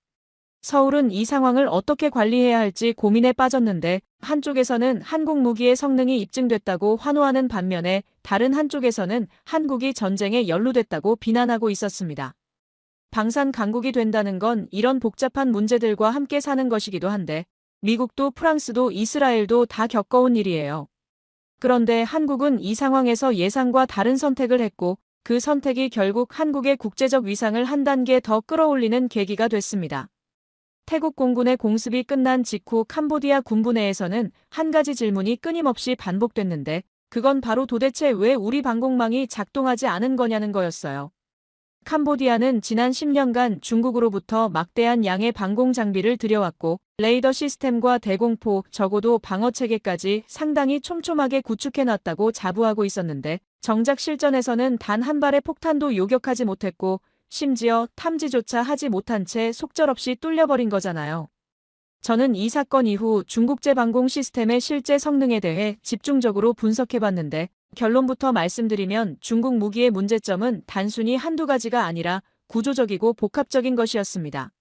서울은 이 상황을 어떻게 관리해야 할지 고민에 빠졌는데 한쪽에서는 한국 무기의 성능이 입증됐다고 환호하는 반면에 다른 한쪽에서는 한국이 전쟁에 연루됐다고 비난하고 있었습니다. 방산 강국이 된다는 건 이런 복잡한 문제들과 함께 사는 것이기도 한데 미국도 프랑스도 이스라엘도 다 겪어온 일이에요. 그런데 한국은 이 상황에서 예상과 다른 선택을 했고 그 선택이 결국 한국의 국제적 위상을 한 단계 더 끌어올리는 계기가 됐습니다. 태국 공군의 공습이 끝난 직후 캄보디아 군부 내에서는 한 가지 질문이 끊임없이 반복됐는데 그건 바로 도대체 왜 우리 방공망이 작동하지 않은 거냐는 거였어요. 캄보디아는 지난 10년간 중국으로부터 막대한 양의 방공 장비를 들여왔고 레이더 시스템과 대공포, 적어도 방어체계까지 상당히 촘촘하게 구축해놨다고 자부하고 있었는데 정작 실전에서는 단 한 발의 폭탄도 요격하지 못했고 심지어 탐지조차 하지 못한 채 속절없이 뚫려버린 거잖아요. 저는 이 사건 이후 중국제 방공 시스템의 실제 성능에 대해 집중적으로 분석해봤는데 결론부터 말씀드리면 중국 무기의 문제점은 단순히 한두 가지가 아니라 구조적이고 복합적인 것이었습니다.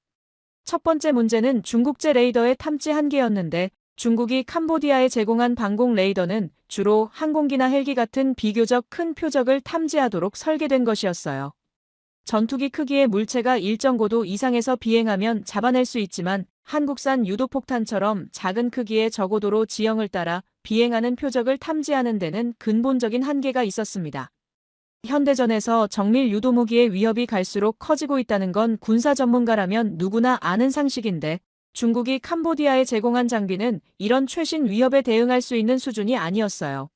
첫 번째 문제는 중국제 레이더의 탐지 한계였는데 중국이 캄보디아에 제공한 방공 레이더는 주로 항공기나 헬기 같은 비교적 큰 표적을 탐지하도록 설계된 것이었어요. 전투기 크기의 물체가 일정 고도 이상에서 비행하면 잡아낼 수 있지만 한국산 유도폭탄처럼 작은 크기의 저고도로 지형을 따라 비행하는 표적을 탐지하는 데는 근본적인 한계가 있었습니다. 현대전에서 정밀 유도무기의 위협이 갈수록 커지고 있다는 건 군사 전문가라면 누구나 아는 상식인데 중국이 캄보디아에 제공한 장비는 이런 최신 위협에 대응할 수 있는 수준이 아니었어요.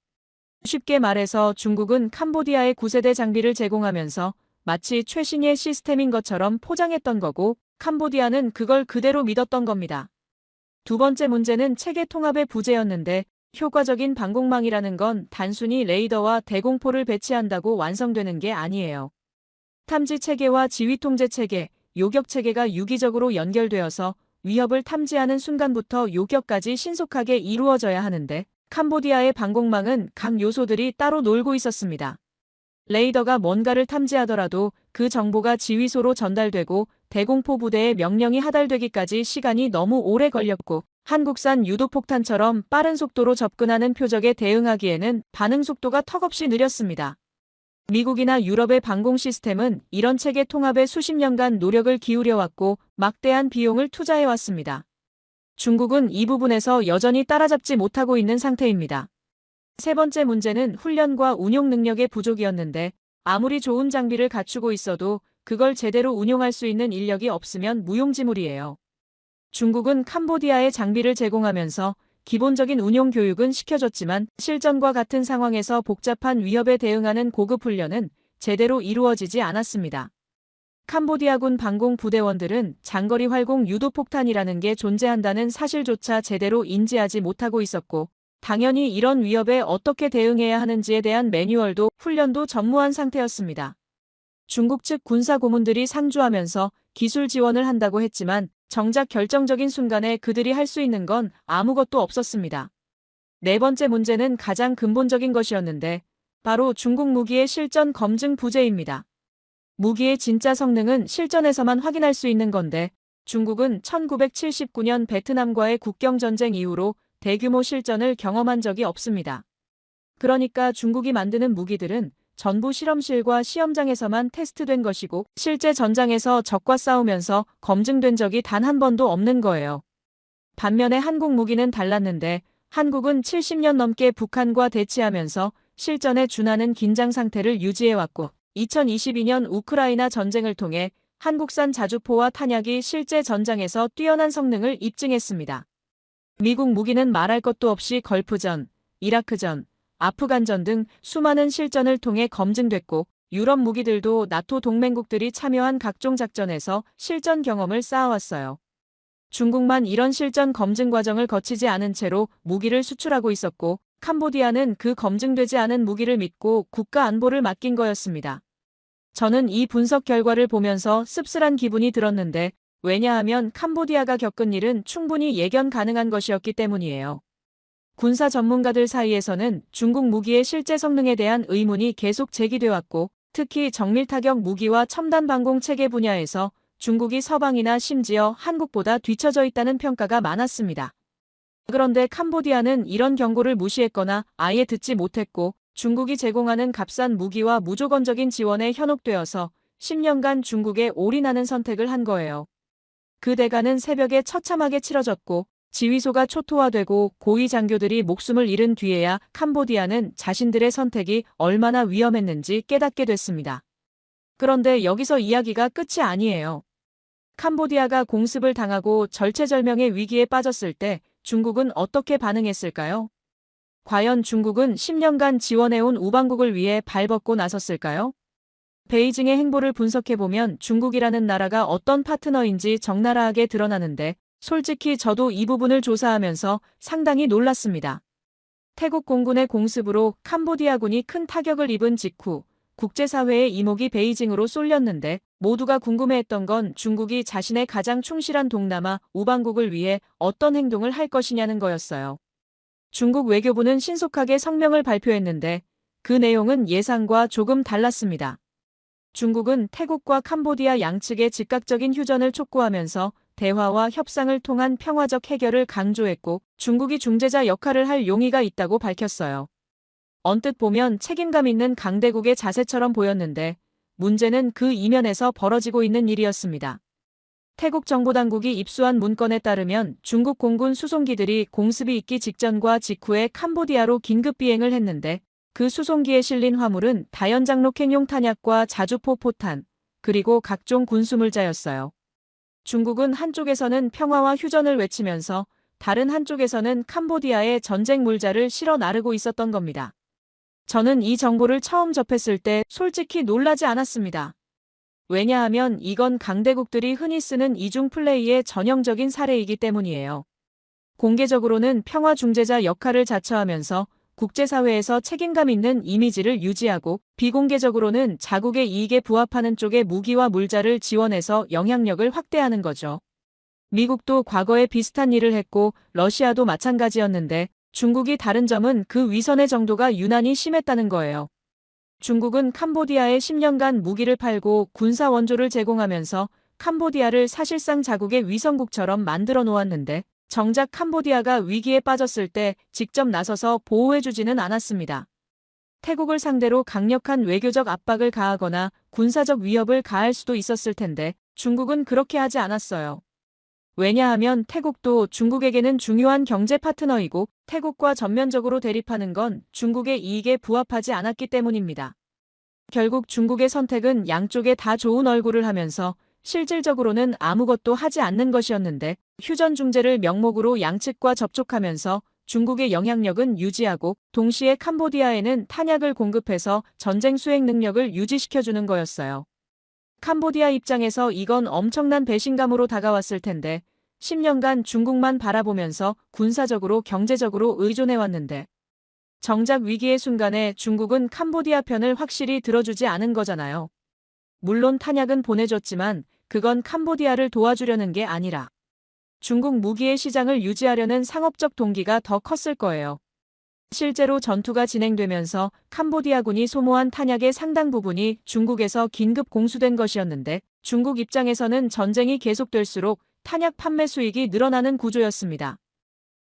쉽게 말해서 중국은 캄보디아에 9세대 장비를 제공하면서 마치 최신의 시스템인 것처럼 포장했던 거고 캄보디아는 그걸 그대로 믿었던 겁니다. 두 번째 문제는 체계 통합의 부재였는데 효과적인 방공망이라는 건 단순히 레이더와 대공포를 배치한다고 완성되는 게 아니에요. 탐지 체계와 지휘 통제 체계, 요격 체계가 유기적으로 연결되어서 위협을 탐지하는 순간부터 요격까지 신속하게 이루어져야 하는데 캄보디아의 방공망은 각 요소들이 따로 놀고 있었습니다. 레이더가 뭔가를 탐지하더라도 그 정보가 지휘소로 전달되고 대공포 부대에 명령이 하달되기까지 시간이 너무 오래 걸렸고 한국산 유도폭탄처럼 빠른 속도로 접근하는 표적에 대응하기에는 반응 속도가 턱없이 느렸습니다. 미국이나 유럽의 방공 시스템은 이런 체계 통합에 수십 년간 노력을 기울여왔고 막대한 비용을 투자해왔습니다. 중국은 이 부분에서 여전히 따라잡지 못하고 있는 상태입니다. 세 번째 문제는 훈련과 운용 능력의 부족이었는데 아무리 좋은 장비를 갖추고 있어도 그걸 제대로 운용할 수 있는 인력이 없으면 무용지물이에요. 중국은 캄보디아에 장비를 제공하면서 기본적인 운용 교육은 시켜줬지만 실전과 같은 상황에서 복잡한 위협에 대응하는 고급 훈련은 제대로 이루어지지 않았습니다. 캄보디아군 방공 부대원들은 장거리 활공 유도폭탄이라는 게 존재한다는 사실조차 제대로 인지하지 못하고 있었고, 당연히 이런 위협에 어떻게 대응해야 하는지에 대한 매뉴얼도 훈련도 전무한 상태였습니다. 중국 측 군사 고문들이 상주하면서 기술 지원을 한다고 했지만 정작 결정적인 순간에 그들이 할 수 있는 건 아무것도 없었습니다. 네 번째 문제는 가장 근본적인 것이었는데 바로 중국 무기의 실전 검증 부재입니다. 무기의 진짜 성능은 실전에서만 확인할 수 있는 건데 중국은 1979년 베트남과의 국경전쟁 이후로 대규모 실전을 경험한 적이 없습니다. 그러니까 중국이 만드는 무기들은 전부 실험실과 시험장에서만 테스트된 것이고 실제 전장에서 적과 싸우면서 검증된 적이 단 한 번도 없는 거예요. 반면에 한국 무기는 달랐는데 한국은 70년 넘게 북한과 대치하면서 실전에 준하는 긴장 상태를 유지해왔고 2022년 우크라이나 전쟁을 통해 한국산 자주포와 탄약이 실제 전장에서 뛰어난 성능을 입증했습니다. 미국 무기는 말할 것도 없이 걸프전, 이라크전, 아프간전 등 수많은 실전을 통해 검증됐고 유럽 무기들도 나토 동맹국들이 참여한 각종 작전에서 실전 경험을 쌓아왔어요. 중국만 이런 실전 검증 과정을 거치지 않은 채로 무기를 수출하고 있었고 캄보디아는 그 검증되지 않은 무기를 믿고 국가 안보를 맡긴 거였습니다. 저는 이 분석 결과를 보면서 씁쓸한 기분이 들었는데 왜냐하면 캄보디아가 겪은 일은 충분히 예견 가능한 것이었기 때문이에요. 군사 전문가들 사이에서는 중국 무기의 실제 성능에 대한 의문이 계속 제기돼 왔고 특히 정밀타격 무기와 첨단 방공 체계 분야에서 중국이 서방이나 심지어 한국보다 뒤처져 있다는 평가가 많았습니다. 그런데 캄보디아는 이런 경고를 무시했거나 아예 듣지 못했고 중국이 제공하는 값싼 무기와 무조건적인 지원에 현혹되어서 10년간 중국에 올인하는 선택을 한 거예요. 그 대가는 새벽에 처참하게 치러졌고 지휘소가 초토화되고 고위 장교들이 목숨을 잃은 뒤에야 캄보디아는 자신들의 선택이 얼마나 위험했는지 깨닫게 됐습니다. 그런데 여기서 이야기가 끝이 아니에요. 캄보디아가 공습을 당하고 절체절명의 위기에 빠졌을 때 중국은 어떻게 반응했을까요? 과연 중국은 10년간 지원해온 우방국을 위해 발벗고 나섰을까요? 베이징의 행보를 분석해보면 중국이라는 나라가 어떤 파트너인지 적나라하게 드러나는데 솔직히 저도 이 부분을 조사하면서 상당히 놀랐습니다. 태국 공군의 공습으로 캄보디아군이 큰 타격을 입은 직후 국제사회의 이목이 베이징으로 쏠렸는데 모두가 궁금해했던 건 중국이 자신의 가장 충실한 동남아 우방국을 위해 어떤 행동을 할 것이냐는 거였어요. 중국 외교부는 신속하게 성명을 발표했는데 그 내용은 예상과 조금 달랐습니다. 중국은 태국과 캄보디아 양측의 즉각적인 휴전을 촉구하면서 대화와 협상을 통한 평화적 해결을 강조했고 중국이 중재자 역할을 할 용의가 있다고 밝혔어요. 언뜻 보면 책임감 있는 강대국의 자세처럼 보였는데 문제는 그 이면에서 벌어지고 있는 일이었습니다. 태국 정보당국이 입수한 문건에 따르면 중국 공군 수송기들이 공습이 있기 직전과 직후에 캄보디아로 긴급 비행을 했는데 그 수송기에 실린 화물은 다연장로캔용 탄약과 자주포 포탄, 그리고 각종 군수물자였어요. 중국은 한쪽에서는 평화와 휴전을 외치면서 다른 한쪽에서는 캄보디아에 전쟁 물자를 실어 나르고 있었던 겁니다. 저는 이 정보를 처음 접했을 때 솔직히 놀라지 않았습니다. 왜냐하면 이건 강대국들이 흔히 쓰는 이중 플레이의 전형적인 사례이기 때문이에요. 공개적으로는 평화 중재자 역할을 자처하면서 국제사회에서 책임감 있는 이미지를 유지하고 비공개적으로는 자국의 이익에 부합하는 쪽의 무기와 물자를 지원해서 영향력을 확대하는 거죠. 미국도 과거에 비슷한 일을 했고 러시아도 마찬가지였는데 중국이 다른 점은 그 위선의 정도가 유난히 심했다는 거예요. 중국은 캄보디아에 10년간 무기를 팔고 군사 원조를 제공하면서 캄보디아를 사실상 자국의 위성국처럼 만들어 놓았는데 정작 캄보디아가 위기에 빠졌을 때 직접 나서서 보호해주지는 않았습니다. 태국을 상대로 강력한 외교적 압박을 가하거나 군사적 위협을 가할 수도 있었을 텐데 중국은 그렇게 하지 않았어요. 왜냐하면 태국도 중국에게는 중요한 경제 파트너이고 태국과 전면적으로 대립하는 건 중국의 이익에 부합하지 않았기 때문입니다. 결국 중국의 선택은 양쪽에 다 좋은 얼굴을 하면서 실질적으로는 아무것도 하지 않는 것이었는데 휴전 중재를 명목으로 양측과 접촉하면서 중국의 영향력은 유지하고 동시에 캄보디아에는 탄약을 공급해서 전쟁 수행 능력을 유지시켜주는 거였어요. 캄보디아 입장에서 이건 엄청난 배신감으로 다가왔을 텐데 10년간 중국만 바라보면서 군사적으로 경제적으로 의존해왔는데 정작 위기의 순간에 중국은 캄보디아 편을 확실히 들어주지 않은 거잖아요. 물론 탄약은 보내줬지만 그건 캄보디아를 도와주려는 게 아니라 중국 무기의 시장을 유지하려는 상업적 동기가 더 컸을 거예요. 실제로 전투가 진행되면서 캄보디아군이 소모한 탄약의 상당 부분이 중국에서 긴급 공수된 것이었는데 중국 입장에서는 전쟁이 계속될수록 탄약 판매 수익이 늘어나는 구조였습니다.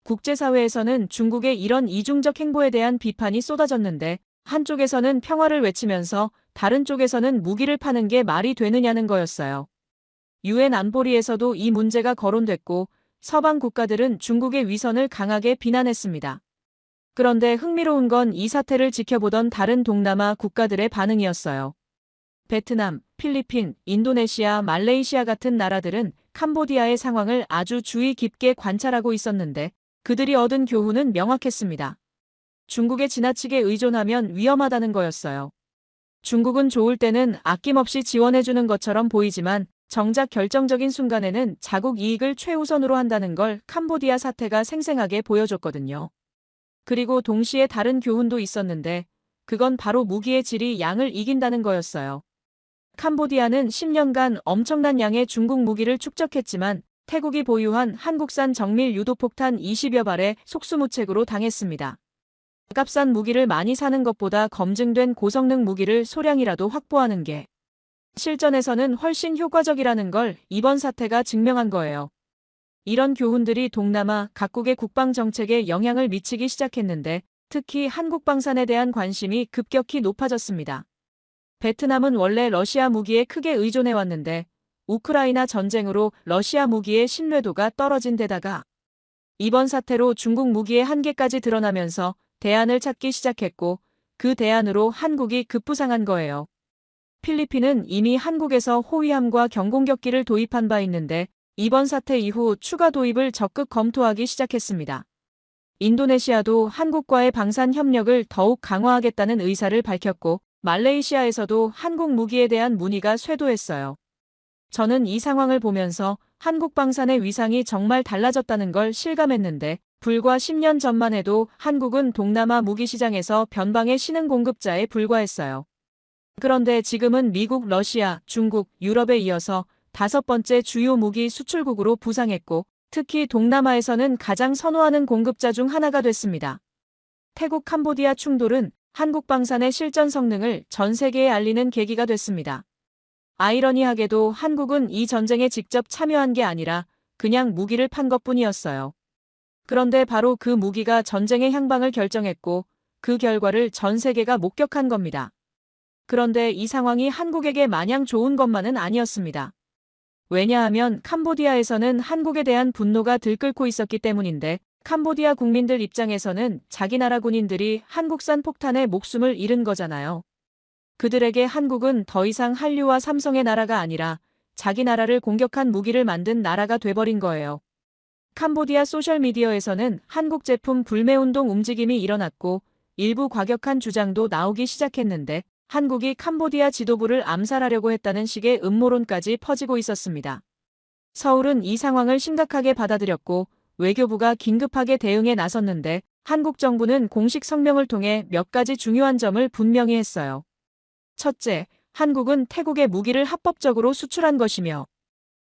국제사회에서는 중국의 이런 이중적 행보에 대한 비판이 쏟아졌는데 한쪽에서는 평화를 외치면서 다른 쪽에서는 무기를 파는 게 말이 되느냐는 거였어요. 유엔 안보리에서도 이 문제가 거론됐고 서방 국가들은 중국의 위선을 강하게 비난했습니다. 그런데 흥미로운 건 이 사태를 지켜보던 다른 동남아 국가들의 반응이었어요. 베트남, 필리핀, 인도네시아, 말레이시아 같은 나라들은 캄보디아의 상황을 아주 주의 깊게 관찰하고 있었는데 그들이 얻은 교훈은 명확했습니다. 중국에 지나치게 의존하면 위험하다는 거였어요. 중국은 좋을 때는 아낌없이 지원해주는 것처럼 보이지만 정작 결정적인 순간에는 자국 이익을 최우선으로 한다는 걸 캄보디아 사태가 생생하게 보여줬거든요. 그리고 동시에 다른 교훈도 있었는데 그건 바로 무기의 질이 양을 이긴다는 거였어요. 캄보디아는 10년간 엄청난 양의 중국 무기를 축적했지만 태국이 보유한 한국산 정밀 유도폭탄 20여 발에 속수무책으로 당했습니다. 값싼 무기를 많이 사는 것보다 검증된 고성능 무기를 소량이라도 확보하는 게 실전에서는 훨씬 효과적이라는 걸 이번 사태가 증명한 거예요. 이런 교훈들이 동남아 각국의 국방 정책에 영향을 미치기 시작했는데 특히 한국 방산에 대한 관심이 급격히 높아졌습니다. 베트남은 원래 러시아 무기에 크게 의존해왔는데 우크라이나 전쟁으로 러시아 무기의 신뢰도가 떨어진 데다가 이번 사태로 중국 무기의 한계까지 드러나면서 대안을 찾기 시작했고 그 대안으로 한국이 급부상한 거예요. 필리핀은 이미 한국에서 호위함과 경공격기를 도입한 바 있는데 이번 사태 이후 추가 도입을 적극 검토하기 시작했습니다. 인도네시아도 한국과의 방산 협력을 더욱 강화하겠다는 의사를 밝혔고 말레이시아에서도 한국 무기에 대한 문의가 쇄도했어요. 저는 이 상황을 보면서 한국 방산의 위상이 정말 달라졌다는 걸 실감했는데 불과 10년 전만 해도 한국은 동남아 무기 시장에서 변방의 신흥 공급자에 불과했어요. 그런데 지금은 미국, 러시아, 중국, 유럽에 이어서 5번째 주요 무기 수출국으로 부상했고 특히 동남아에서는 가장 선호하는 공급자 중 하나가 됐습니다. 태국 캄보디아 충돌은 한국 방산의 실전 성능을 전 세계에 알리는 계기가 됐습니다. 아이러니하게도 한국은 이 전쟁에 직접 참여한 게 아니라 그냥 무기를 판 것뿐이었어요. 그런데 바로 그 무기가 전쟁의 향방을 결정했고 그 결과를 전 세계가 목격한 겁니다. 그런데 이 상황이 한국에게 마냥 좋은 것만은 아니었습니다. 왜냐하면 캄보디아에서는 한국에 대한 분노가 들끓고 있었기 때문인데 캄보디아 국민들 입장에서는 자기 나라 군인들이 한국산 폭탄에 목숨을 잃은 거잖아요. 그들에게 한국은 더 이상 한류와 삼성의 나라가 아니라 자기 나라를 공격한 무기를 만든 나라가 돼버린 거예요. 캄보디아 소셜미디어에서는 한국 제품 불매운동 움직임이 일어났고 일부 과격한 주장도 나오기 시작했는데 한국이 캄보디아 지도부를 암살하려고 했다는 식의 음모론까지 퍼지고 있었습니다. 서울은 이 상황을 심각하게 받아들였고 외교부가 긴급하게 대응에 나섰는데 한국 정부는 공식 성명을 통해 몇 가지 중요한 점을 분명히 했어요. 첫째, 한국은 태국에 무기를 합법적으로 수출한 것이며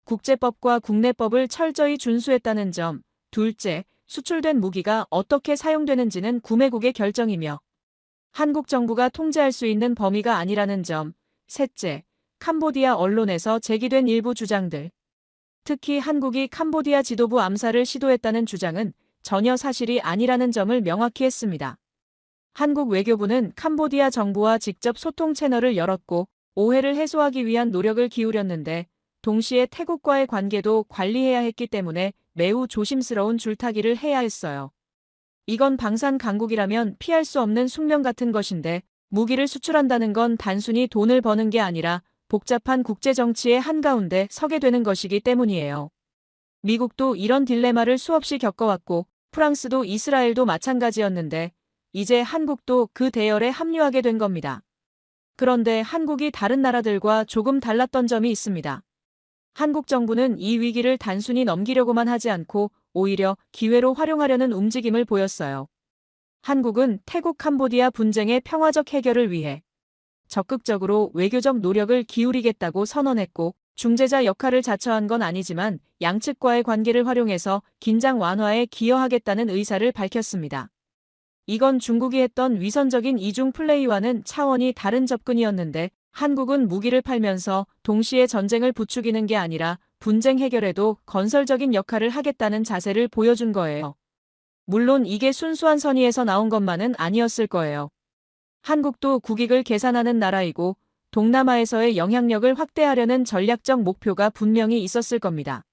국제법과 국내법을 철저히 준수했다는 점. 둘째, 수출된 무기가 어떻게 사용되는지는 구매국의 결정이며 한국 정부가 통제할 수 있는 범위가 아니라는 점. 셋째, 캄보디아 언론에서 제기된 일부 주장들. 특히 한국이 캄보디아 지도부 암살을 시도했다는 주장은 전혀 사실이 아니라는 점을 명확히 했습니다. 한국 외교부는 캄보디아 정부와 직접 소통 채널을 열었고 오해를 해소하기 위한 노력을 기울였는데 동시에 태국과의 관계도 관리해야 했기 때문에 매우 조심스러운 줄타기를 해야 했어요. 이건 방산 강국이라면 피할 수 없는 숙명 같은 것인데 무기를 수출한다는 건 단순히 돈을 버는 게 아니라 복잡한 국제정치의 한가운데 서게 되는 것이기 때문이에요. 미국도 이런 딜레마를 수없이 겪어왔고 프랑스도 이스라엘도 마찬가지였는데 이제 한국도 그 대열에 합류하게 된 겁니다. 그런데 한국이 다른 나라들과 조금 달랐던 점이 있습니다. 한국 정부는 이 위기를 단순히 넘기려고만 하지 않고 오히려 기회로 활용하려는 움직임을 보였어요. 한국은 태국 캄보디아 분쟁의 평화적 해결을 위해 적극적으로 외교적 노력을 기울이겠다고 선언했고 중재자 역할을 자처한 건 아니지만 양측과의 관계를 활용해서 긴장 완화에 기여하겠다는 의사를 밝혔습니다. 이건 중국이 했던 위선적인 이중 플레이와는 차원이 다른 접근이었는데 한국은 무기를 팔면서 동시에 전쟁을 부추기는 게 아니라 분쟁 해결에도 건설적인 역할을 하겠다는 자세를 보여준 거예요. 물론 이게 순수한 선의에서 나온 것만은 아니었을 거예요. 한국도 국익을 계산하는 나라이고 동남아에서의 영향력을 확대하려는 전략적 목표가 분명히 있었을 겁니다.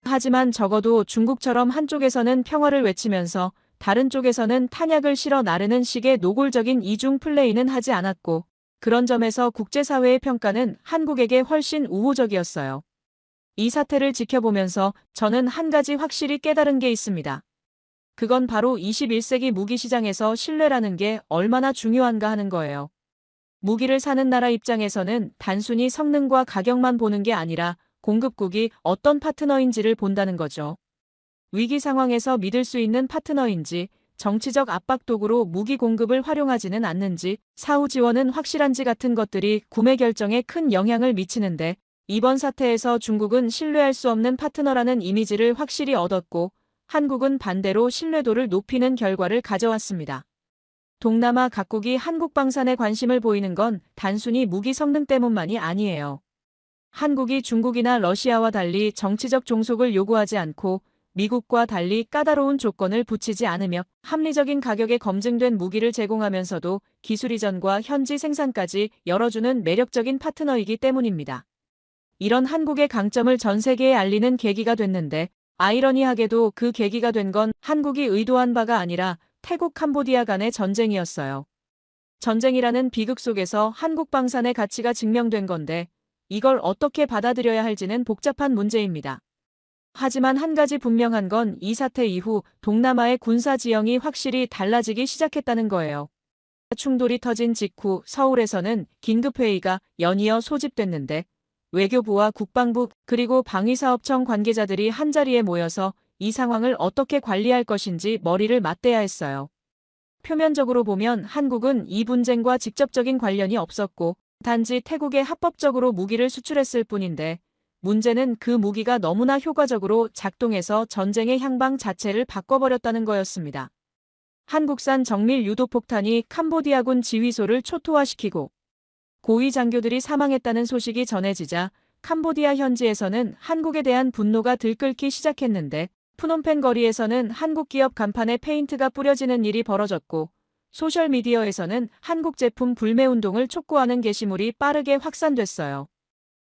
하지만 적어도 중국처럼 한쪽에서는 평화를 외치면서 다른 쪽에서는 탄약을 실어 나르는 식의 노골적인 이중 플레이는 하지 않았고 그런 점에서 국제사회의 평가는 한국에게 훨씬 우호적이었어요. 이 사태를 지켜보면서 저는 한 가지 확실히 깨달은 게 있습니다. 그건 바로 21세기 무기 시장에서 신뢰라는 게 얼마나 중요한가 하는 거예요. 무기를 사는 나라 입장에서는 단순히 성능과 가격만 보는 게 아니라 공급국이 어떤 파트너인지를 본다는 거죠. 위기 상황에서 믿을 수 있는 파트너인지, 정치적 압박 도구로 무기 공급을 활용하지는 않는지, 사후 지원은 확실한지 같은 것들이 구매 결정에 큰 영향을 미치는데 이번 사태에서 중국은 신뢰할 수 없는 파트너라는 이미지를 확실히 얻었고 한국은 반대로 신뢰도를 높이는 결과를 가져왔습니다. 동남아 각국이 한국 방산에 관심을 보이는 건 단순히 무기 성능 때문만이 아니에요. 한국이 중국이나 러시아와 달리 정치적 종속을 요구하지 않고 미국과 달리 까다로운 조건을 붙이지 않으며 합리적인 가격에 검증된 무기를 제공하면서도 기술 이전과 현지 생산까지 열어주는 매력적인 파트너이기 때문입니다. 이런 한국의 강점을 전 세계에 알리는 계기가 됐는데 아이러니하게도 그 계기가 된 건 한국이 의도한 바가 아니라 태국 캄보디아 간의 전쟁이었어요. 전쟁이라는 비극 속에서 한국 방산의 가치가 증명된 건데 이걸 어떻게 받아들여야 할지는 복잡한 문제입니다. 하지만 한 가지 분명한 건 이 사태 이후 동남아의 군사 지형이 확실히 달라지기 시작했다는 거예요. 충돌이 터진 직후 서울에서는 긴급회의가 연이어 소집됐는데 외교부와 국방부 그리고 방위사업청 관계자들이 한자리에 모여서 이 상황을 어떻게 관리할 것인지 머리를 맞대야 했어요. 표면적으로 보면 한국은 이 분쟁과 직접적인 관련이 없었고 단지 태국에 합법적으로 무기를 수출했을 뿐인데 문제는 그 무기가 너무나 효과적으로 작동해서 전쟁의 향방 자체를 바꿔버렸다는 거였습니다. 한국산 정밀 유도폭탄이 캄보디아군 지휘소를 초토화시키고 고위 장교들이 사망했다는 소식이 전해지자 캄보디아 현지에서는 한국에 대한 분노가 들끓기 시작했는데 푸놈펜 거리에서는 한국 기업 간판에 페인트가 뿌려지는 일이 벌어졌고 소셜미디어에서는 한국 제품 불매운동을 촉구하는 게시물이 빠르게 확산됐어요.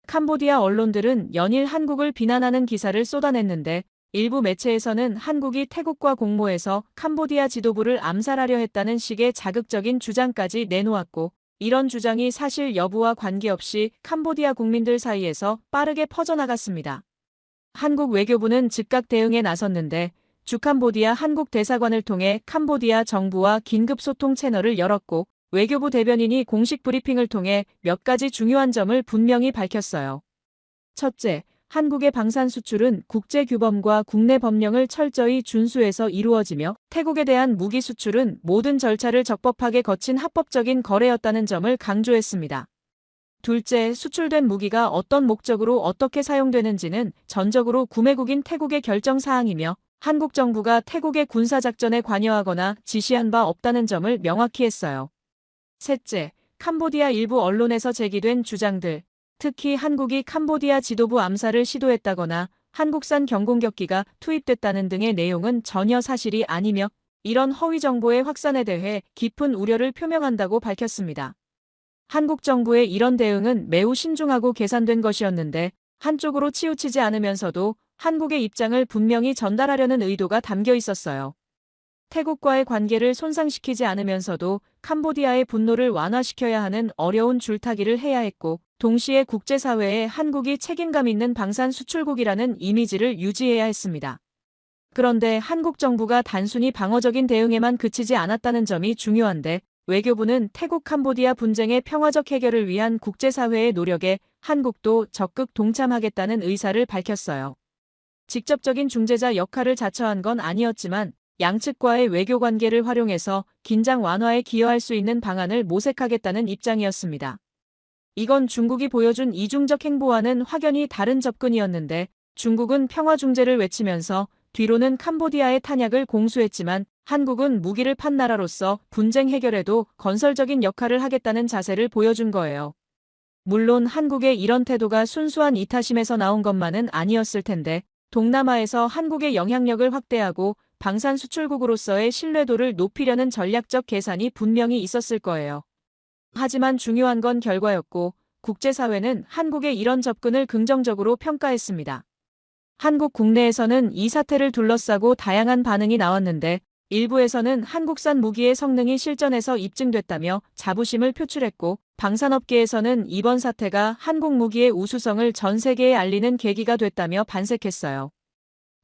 캄보디아 언론들은 연일 한국을 비난하는 기사를 쏟아냈는데 일부 매체에서는 한국이 태국과 공모해서 캄보디아 지도부를 암살하려 했다는 식의 자극적인 주장까지 내놓았고 이런 주장이 사실 여부와 관계없이 캄보디아 국민들 사이에서 빠르게 퍼져나갔습니다. 한국 외교부는 즉각 대응에 나섰는데 주캄보디아 한국 대사관을 통해 캄보디아 정부와 긴급 소통 채널을 열었고 외교부 대변인이 공식 브리핑을 통해 몇 가지 중요한 점을 분명히 밝혔어요. 첫째, 한국의 방산 수출은 국제규범과 국내 법령을 철저히 준수해서 이루어지며 태국에 대한 무기 수출은 모든 절차를 적법하게 거친 합법적인 거래였다는 점을 강조했습니다. 둘째, 수출된 무기가 어떤 목적으로 어떻게 사용되는지는 전적으로 구매국인 태국의 결정 사항이며 한국 정부가 태국의 군사작전에 관여하거나 지시한 바 없다는 점을 명확히 했어요. 셋째, 캄보디아 일부 언론에서 제기된 주장들, 특히 한국이 캄보디아 지도부 암살을 시도했다거나 한국산 경공격기가 투입됐다는 등의 내용은 전혀 사실이 아니며 이런 허위 정보의 확산에 대해 깊은 우려를 표명한다고 밝혔습니다. 한국 정부의 이런 대응은 매우 신중하고 계산된 것이었는데 한쪽으로 치우치지 않으면서도 한국의 입장을 분명히 전달하려는 의도가 담겨 있었어요. 태국과의 관계를 손상시키지 않으면서도 캄보디아의 분노를 완화시켜야 하는 어려운 줄타기를 해야 했고, 동시에 국제사회에 한국이 책임감 있는 방산 수출국이라는 이미지를 유지해야 했습니다. 그런데 한국 정부가 단순히 방어적인 대응에만 그치지 않았다는 점이 중요한데, 외교부는 태국 캄보디아 분쟁의 평화적 해결을 위한 국제사회의 노력에 한국도 적극 동참하겠다는 의사를 밝혔어요. 직접적인 중재자 역할을 자처한 건 아니었지만 양측과의 외교 관계를 활용해서 긴장 완화에 기여할 수 있는 방안을 모색하겠다는 입장이었습니다. 이건 중국이 보여준 이중적 행보와는 확연히 다른 접근이었는데, 중국은 평화 중재를 외치면서 뒤로는 캄보디아의 탄약을 공수했지만 한국은 무기를 판 나라로서 분쟁 해결에도 건설적인 역할을 하겠다는 자세를 보여준 거예요. 물론 한국의 이런 태도가 순수한 이타심에서 나온 것만은 아니었을 텐데, 동남아에서 한국의 영향력을 확대하고 방산 수출국으로서의 신뢰도를 높이려는 전략적 계산이 분명히 있었을 거예요. 하지만 중요한 건 결과였고, 국제사회는 한국의 이런 접근을 긍정적으로 평가했습니다. 한국 국내에서는 이 사태를 둘러싸고 다양한 반응이 나왔는데, 일부에서는 한국산 무기의 성능이 실전에서 입증됐다며 자부심을 표출했고, 방산업계에서는 이번 사태가 한국 무기의 우수성을 전 세계에 알리는 계기가 됐다며 반색했어요.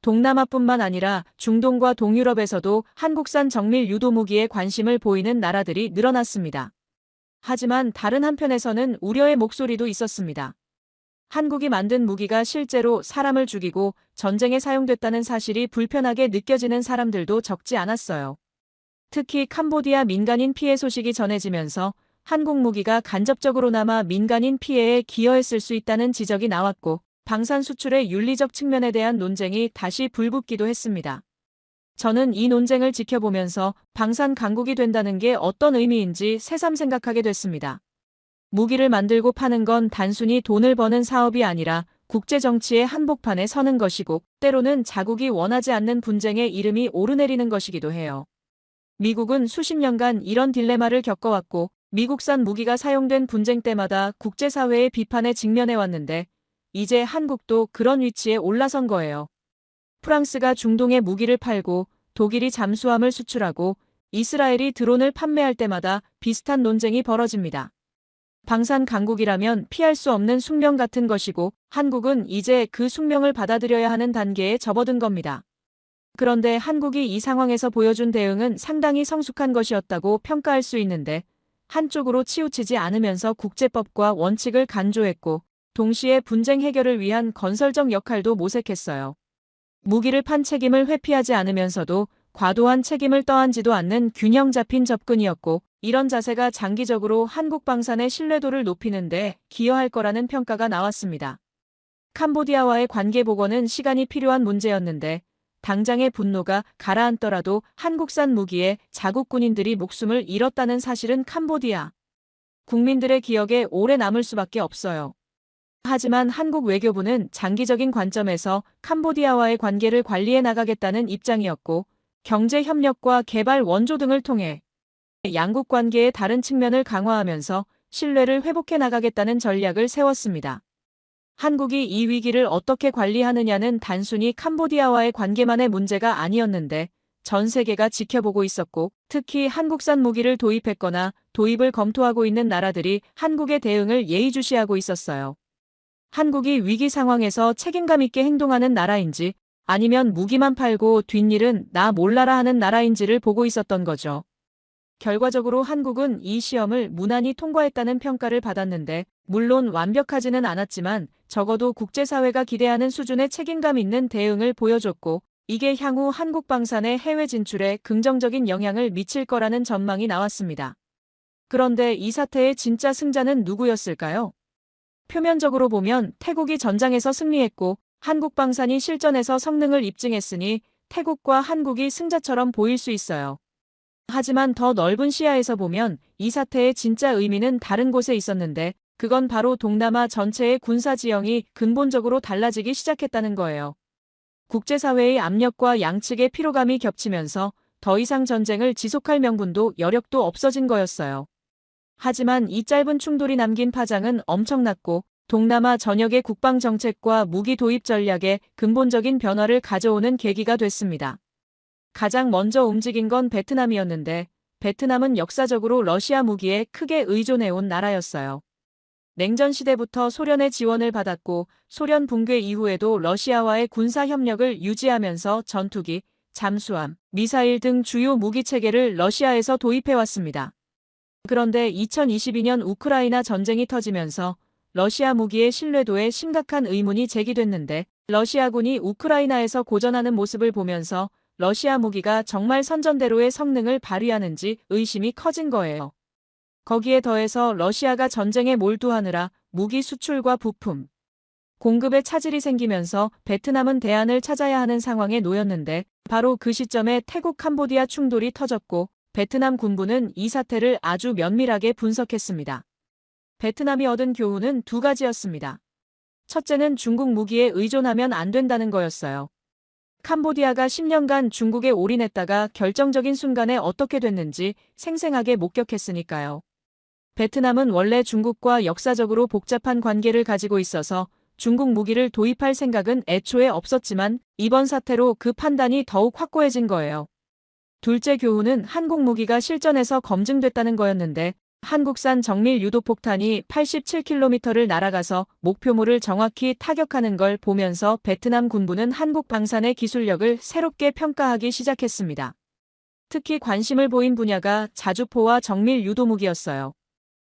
동남아뿐만 아니라 중동과 동유럽에서도 한국산 정밀 유도 무기에 관심을 보이는 나라들이 늘어났습니다. 하지만 다른 한편에서는 우려의 목소리도 있었습니다. 한국이 만든 무기가 실제로 사람을 죽이고 전쟁에 사용됐다는 사실이 불편하게 느껴지는 사람들도 적지 않았어요. 특히 캄보디아 민간인 피해 소식이 전해지면서 한국 무기가 간접적으로나마 민간인 피해에 기여했을 수 있다는 지적이 나왔고, 방산 수출의 윤리적 측면에 대한 논쟁이 다시 불붙기도 했습니다. 저는 이 논쟁을 지켜보면서 방산 강국이 된다는 게 어떤 의미인지 새삼 생각하게 됐습니다. 무기를 만들고 파는 건 단순히 돈을 버는 사업이 아니라 국제정치의 한복판에 서는 것이고, 때로는 자국이 원하지 않는 분쟁에 이름이 오르내리는 것이기도 해요. 미국은 수십 년간 이런 딜레마를 겪어왔고, 미국산 무기가 사용된 분쟁 때마다 국제사회의 비판에 직면해왔는데, 이제 한국도 그런 위치에 올라선 거예요. 프랑스가 중동에 무기를 팔고 독일이 잠수함을 수출하고 이스라엘이 드론을 판매할 때마다 비슷한 논쟁이 벌어집니다. 방산 강국이라면 피할 수 없는 숙명 같은 것이고, 한국은 이제 그 숙명을 받아들여야 하는 단계에 접어든 겁니다. 그런데 한국이 이 상황에서 보여준 대응은 상당히 성숙한 것이었다고 평가할 수 있는데, 한쪽으로 치우치지 않으면서 국제법과 원칙을 간조했고, 동시에 분쟁 해결을 위한 건설적 역할도 모색했어요. 무기를 판 책임을 회피하지 않으면서도 과도한 책임을 떠안지도 않는 균형 잡힌 접근이었고, 이런 자세가 장기적으로 한국 방산의 신뢰도를 높이는 데 기여할 거라는 평가가 나왔습니다. 캄보디아와의 관계 복원은 시간이 필요한 문제였는데, 당장의 분노가 가라앉더라도 한국산 무기에 자국 군인들이 목숨을 잃었다는 사실은 캄보디아 국민들의 기억에 오래 남을 수밖에 없어요. 하지만 한국 외교부는 장기적인 관점에서 캄보디아와의 관계를 관리해 나가겠다는 입장이었고, 경제 협력과 개발 원조 등을 통해 양국 관계의 다른 측면을 강화하면서 신뢰를 회복해 나가겠다는 전략을 세웠습니다. 한국이 이 위기를 어떻게 관리하느냐는 단순히 캄보디아와의 관계만의 문제가 아니었는데, 전 세계가 지켜보고 있었고, 특히 한국산 무기를 도입했거나 도입을 검토하고 있는 나라들이 한국의 대응을 예의주시하고 있었어요. 한국이 위기 상황에서 책임감 있게 행동하는 나라인지, 아니면 무기만 팔고 뒷일은 나 몰라라 하는 나라인지를 보고 있었던 거죠. 결과적으로 한국은 이 시험을 무난히 통과했다는 평가를 받았는데, 물론 완벽하지는 않았지만 적어도 국제사회가 기대하는 수준의 책임감 있는 대응을 보여줬고, 이게 향후 한국 방산의 해외 진출에 긍정적인 영향을 미칠 거라는 전망이 나왔습니다. 그런데 이 사태의 진짜 승자는 누구였을까요? 표면적으로 보면 태국이 전장에서 승리했고, 한국 방산이 실전에서 성능을 입증했으니 태국과 한국이 승자처럼 보일 수 있어요. 하지만 더 넓은 시야에서 보면 이 사태의 진짜 의미는 다른 곳에 있었는데, 그건 바로 동남아 전체의 군사 지형이 근본적으로 달라지기 시작했다는 거예요. 국제사회의 압력과 양측의 피로감이 겹치면서 더 이상 전쟁을 지속할 명분도 여력도 없어진 거였어요. 하지만 이 짧은 충돌이 남긴 파장은 엄청났고, 동남아 전역의 국방 정책과 무기 도입 전략에 근본적인 변화를 가져오는 계기가 됐습니다. 가장 먼저 움직인 건 베트남이었는데 베트남은 역사적으로 러시아 무기에 크게 의존해온 나라였어요. 냉전 시대부터 소련의 지원을 받았고 소련 붕괴 이후에도 러시아와의 군사 협력을 유지하면서 전투기, 잠수함, 미사일 등 주요 무기 체계를 러시아에서 도입해왔습니다. 그런데 2022년 우크라이나 전쟁이 터지면서 러시아 무기의 신뢰도에 심각한 의문이 제기됐는데 러시아군이 우크라이나에서 고전하는 모습을 보면서 러시아 무기가 정말 선전대로의 성능을 발휘하는지 의심이 커진 거예요. 거기에 더해서 러시아가 전쟁에 몰두하느라 무기 수출과 부품, 공급에 차질이 생기면서 베트남은 대안을 찾아야 하는 상황에 놓였는데 바로 그 시점에 태국 캄보디아 충돌이 터졌고 베트남 군부는 이 사태를 아주 면밀하게 분석했습니다. 베트남이 얻은 교훈은 두 가지였습니다. 첫째는 중국 무기에 의존하면 안 된다는 거였어요. 캄보디아가 10년간 중국에 올인했다가 결정적인 순간에 어떻게 됐는지 생생하게 목격했으니까요. 베트남은 원래 중국과 역사적으로 복잡한 관계를 가지고 있어서 중국 무기를 도입할 생각은 애초에 없었지만 이번 사태로 그 판단이 더욱 확고해진 거예요. 둘째 교훈은 한국 무기가 실전에서 검증됐다는 거였는데 한국산 정밀 유도폭탄이 87km를 날아가서 목표물을 정확히 타격하는 걸 보면서 베트남 군부는 한국 방산의 기술력을 새롭게 평가하기 시작했습니다. 특히 관심을 보인 분야가 자주포와 정밀 유도무기였어요.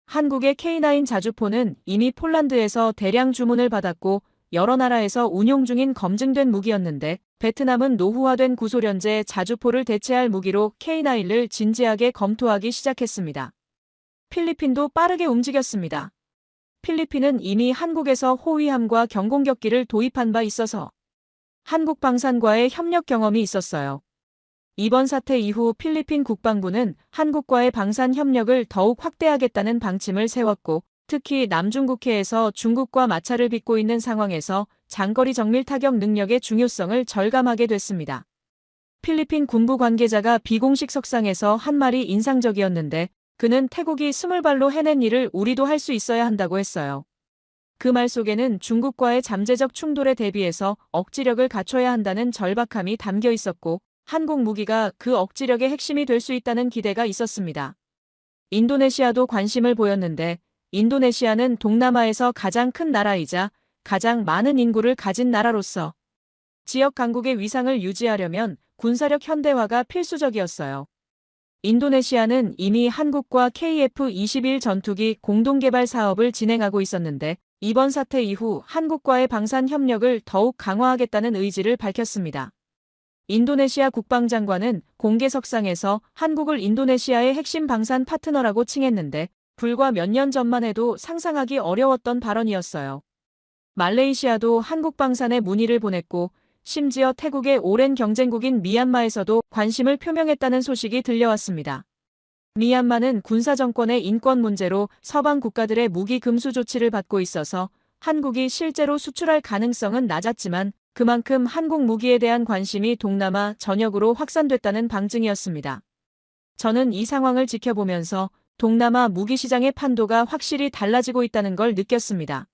한국의 K9 자주포는 이미 폴란드에서 대량 주문을 받았고 여러 나라에서 운용 중인 검증된 무기였는데 베트남은 노후화된 구소련제 자주포를 대체할 무기로 K9을 진지하게 검토하기 시작했습니다. 필리핀도 빠르게 움직였습니다. 필리핀은 이미 한국에서 호위함과 경공격기를 도입한 바 있어서 한국 방산과의 협력 경험이 있었어요. 이번 사태 이후 필리핀 국방부는 한국과의 방산 협력을 더욱 확대하겠다는 방침을 세웠고 특히 남중국해에서 중국과 마찰을 빚고 있는 상황에서 장거리 정밀 타격 능력의 중요성을 절감하게 됐습니다. 필리핀 군부 관계자가 비공식 석상에서 한 말이 인상적이었는데 그는 태국이 20발로 해낸 일을 우리도 할 수 있어야 한다고 했어요. 그 말 속에는 중국과의 잠재적 충돌에 대비해서 억지력을 갖춰야 한다는 절박함이 담겨 있었고 한국 무기가 그 억지력의 핵심이 될 수 있다는 기대가 있었습니다. 인도네시아도 관심을 보였는데 인도네시아는 동남아에서 가장 큰 나라이자 가장 많은 인구를 가진 나라로서 지역 강국의 위상을 유지하려면 군사력 현대화가 필수적이었어요. 인도네시아는 이미 한국과 KF-21 전투기 공동개발 사업을 진행하고 있었는데 이번 사태 이후 한국과의 방산 협력을 더욱 강화하겠다는 의지를 밝혔습니다. 인도네시아 국방장관은 공개석상에서 한국을 인도네시아의 핵심 방산 파트너라고 칭했는데 불과 몇 년 전만 해도 상상하기 어려웠던 발언이었어요. 말레이시아도 한국 방산에 문의를 보냈고 심지어 태국의 오랜 경쟁국인 미얀마에서도 관심을 표명했다는 소식이 들려왔습니다. 미얀마는 군사정권의 인권 문제로 서방 국가들의 무기 금수 조치를 받고 있어서 한국이 실제로 수출할 가능성은 낮았지만 그만큼 한국 무기에 대한 관심이 동남아 전역으로 확산됐다는 방증이었습니다. 저는 이 상황을 지켜보면서 동남아 무기 시장의 판도가 확실히 달라지고 있다는 걸 느꼈습니다.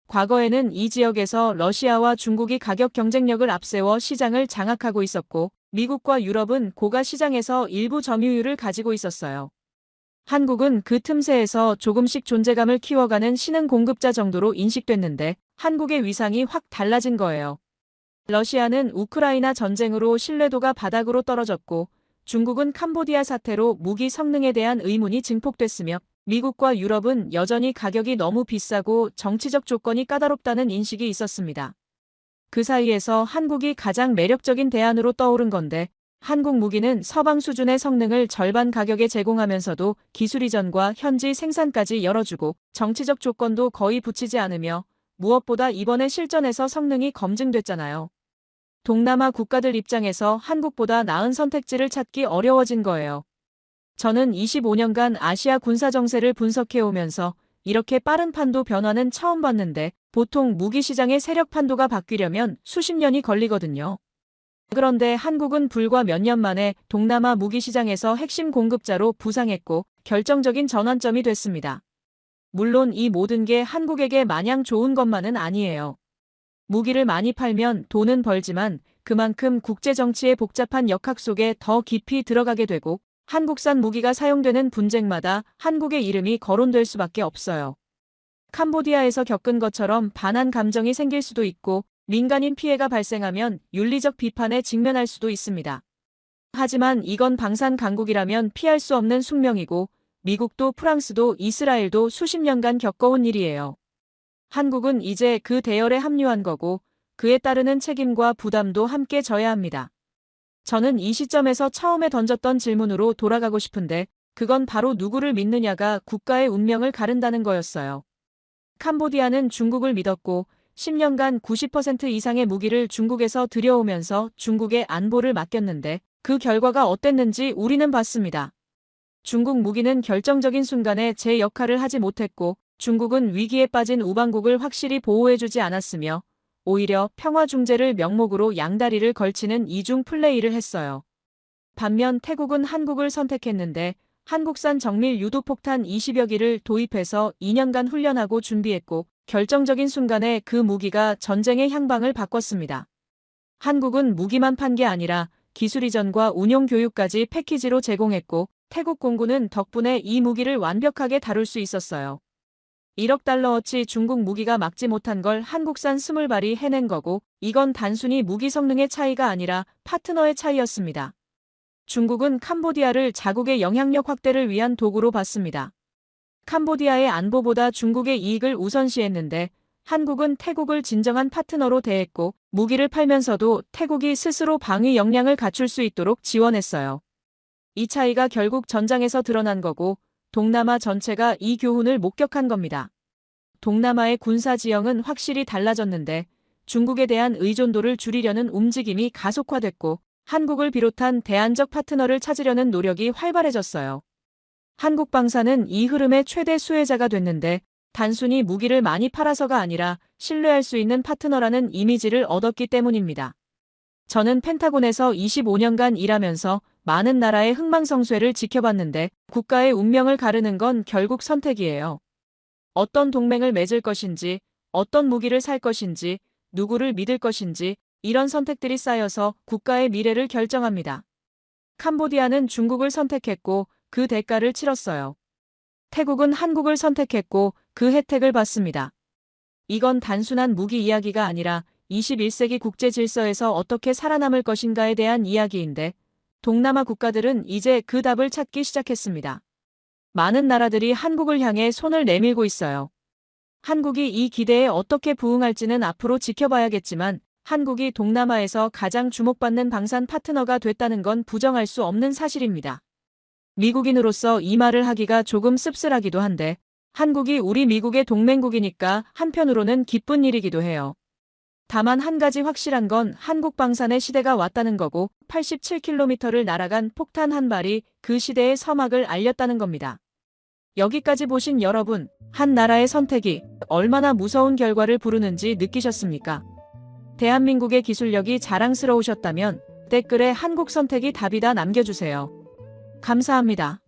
과거에는 이 지역에서 러시아와 중국이 가격 경쟁력을 앞세워 시장을 장악하고 있었고 미국과 유럽은 고가 시장에서 일부 점유율을 가지고 있었어요. 한국은 그 틈새에서 조금씩 존재감을 키워가는 신흥 공급자 정도로 인식됐는데 한국의 위상이 확 달라진 거예요. 러시아는 우크라이나 전쟁으로 신뢰도가 바닥으로 떨어졌고 중국은 캄보디아 사태로 무기 성능에 대한 의문이 증폭됐으며 미국과 유럽은 여전히 가격이 너무 비싸고 정치적 조건이 까다롭다는 인식이 있었습니다. 그 사이에서 한국이 가장 매력적인 대안으로 떠오른 건데 한국 무기는 서방 수준의 성능을 절반 가격에 제공하면서도 기술 이전과 현지 생산까지 열어주고 정치적 조건도 거의 붙이지 않으며 무엇보다 이번에 실전에서 성능이 검증됐잖아요. 동남아 국가들 입장에서 한국보다 나은 선택지를 찾기 어려워진 거예요. 저는 25년간 아시아 군사 정세를 분석해오면서 이렇게 빠른 판도 변화는 처음 봤는데 보통 무기 시장의 세력 판도가 바뀌려면 수십 년이 걸리거든요. 그런데 한국은 불과 몇 년 만에 동남아 무기 시장에서 핵심 공급자로 부상했고 결정적인 전환점이 됐습니다. 물론 이 모든 게 한국에게 마냥 좋은 것만은 아니에요. 무기를 많이 팔면 돈은 벌지만 그만큼 국제정치의 복잡한 역학 속에 더 깊이 들어가게 되고 한국산 무기가 사용되는 분쟁마다 한국의 이름이 거론될 수밖에 없어요. 캄보디아에서 겪은 것처럼 반한 감정이 생길 수도 있고 민간인 피해가 발생하면 윤리적 비판에 직면할 수도 있습니다. 하지만 이건 방산 강국이라면 피할 수 없는 숙명이고 미국도 프랑스도 이스라엘도 수십 년간 겪어온 일이에요. 한국은 이제 그 대열에 합류한 거고 그에 따르는 책임과 부담도 함께 져야 합니다. 저는 이 시점에서 처음에 던졌던 질문으로 돌아가고 싶은데 그건 바로 누구를 믿느냐가 국가의 운명을 가른다는 거였어요. 캄보디아는 중국을 믿었고 10년간 90% 이상의 무기를 중국에서 들여오면서 중국의 안보를 맡겼는데 그 결과가 어땠는지 우리는 봤습니다. 중국 무기는 결정적인 순간에 제 역할을 하지 못했고 중국은 위기에 빠진 우방국을 확실히 보호해주지 않았으며 오히려 평화 중재를 명목으로 양다리를 걸치는 이중 플레이를 했어요. 반면 태국은 한국을 선택했는데 한국산 정밀 유도폭탄 20여 기를 도입해서 2년간 훈련하고 준비했고 결정적인 순간에 그 무기가 전쟁의 향방을 바꿨습니다. 한국은 무기만 판 게 아니라 기술 이전과 운용 교육까지 패키지로 제공했고 태국 공군은 덕분에 이 무기를 완벽하게 다룰 수 있었어요. 1억 달러어치 중국 무기가 막지 못한 걸 한국산 20발이 해낸 거고 이건 단순히 무기 성능의 차이가 아니라 파트너의 차이였습니다. 중국은 캄보디아를 자국의 영향력 확대를 위한 도구로 봤습니다. 캄보디아의 안보보다 중국의 이익을 우선시했는데 한국은 태국을 진정한 파트너로 대했고 무기를 팔면서도 태국이 스스로 방위 역량을 갖출 수 있도록 지원했어요. 이 차이가 결국 전장에서 드러난 거고 동남아 전체가 이 교훈을 목격한 겁니다. 동남아의 군사 지형은 확실히 달라졌는데 중국에 대한 의존도를 줄이려는 움직임이 가속화됐고 한국을 비롯한 대안적 파트너를 찾으려는 노력이 활발해졌어요. 한국 방산은 이 흐름의 최대 수혜자가 됐는데 단순히 무기를 많이 팔아서가 아니라 신뢰할 수 있는 파트너라는 이미지를 얻었기 때문입니다. 저는 펜타곤에서 25년간 일하면서 많은 나라의 흥망성쇠를 지켜봤는데 국가의 운명을 가르는 건 결국 선택이에요. 어떤 동맹을 맺을 것인지, 어떤 무기를 살 것인지, 누구를 믿을 것인지 이런 선택들이 쌓여서 국가의 미래를 결정합니다. 캄보디아는 중국을 선택했고 그 대가를 치렀어요. 태국은 한국을 선택했고 그 혜택을 받습니다. 이건 단순한 무기 이야기가 아니라 21세기 국제 질서에서 어떻게 살아남을 것인가에 대한 이야기인데 동남아 국가들은 이제 그 답을 찾기 시작했습니다. 많은 나라들이 한국을 향해 손을 내밀고 있어요. 한국이 이 기대에 어떻게 부응할지는 앞으로 지켜봐야겠지만 한국이 동남아에서 가장 주목받는 방산 파트너가 됐다는 건 부정할 수 없는 사실입니다. 미국인으로서 이 말을 하기가 조금 씁쓸하기도 한데 한국이 우리 미국의 동맹국이니까 한편으로는 기쁜 일이기도 해요. 다만 한 가지 확실한 건 한국 방산의 시대가 왔다는 거고 87km를 날아간 폭탄 한 발이 그 시대의 서막을 알렸다는 겁니다. 여기까지 보신 여러분, 한 나라의 선택이 얼마나 무서운 결과를 부르는지 느끼셨습니까? 대한민국의 기술력이 자랑스러우셨다면 댓글에 한국 선택이 답이다 남겨주세요. 감사합니다.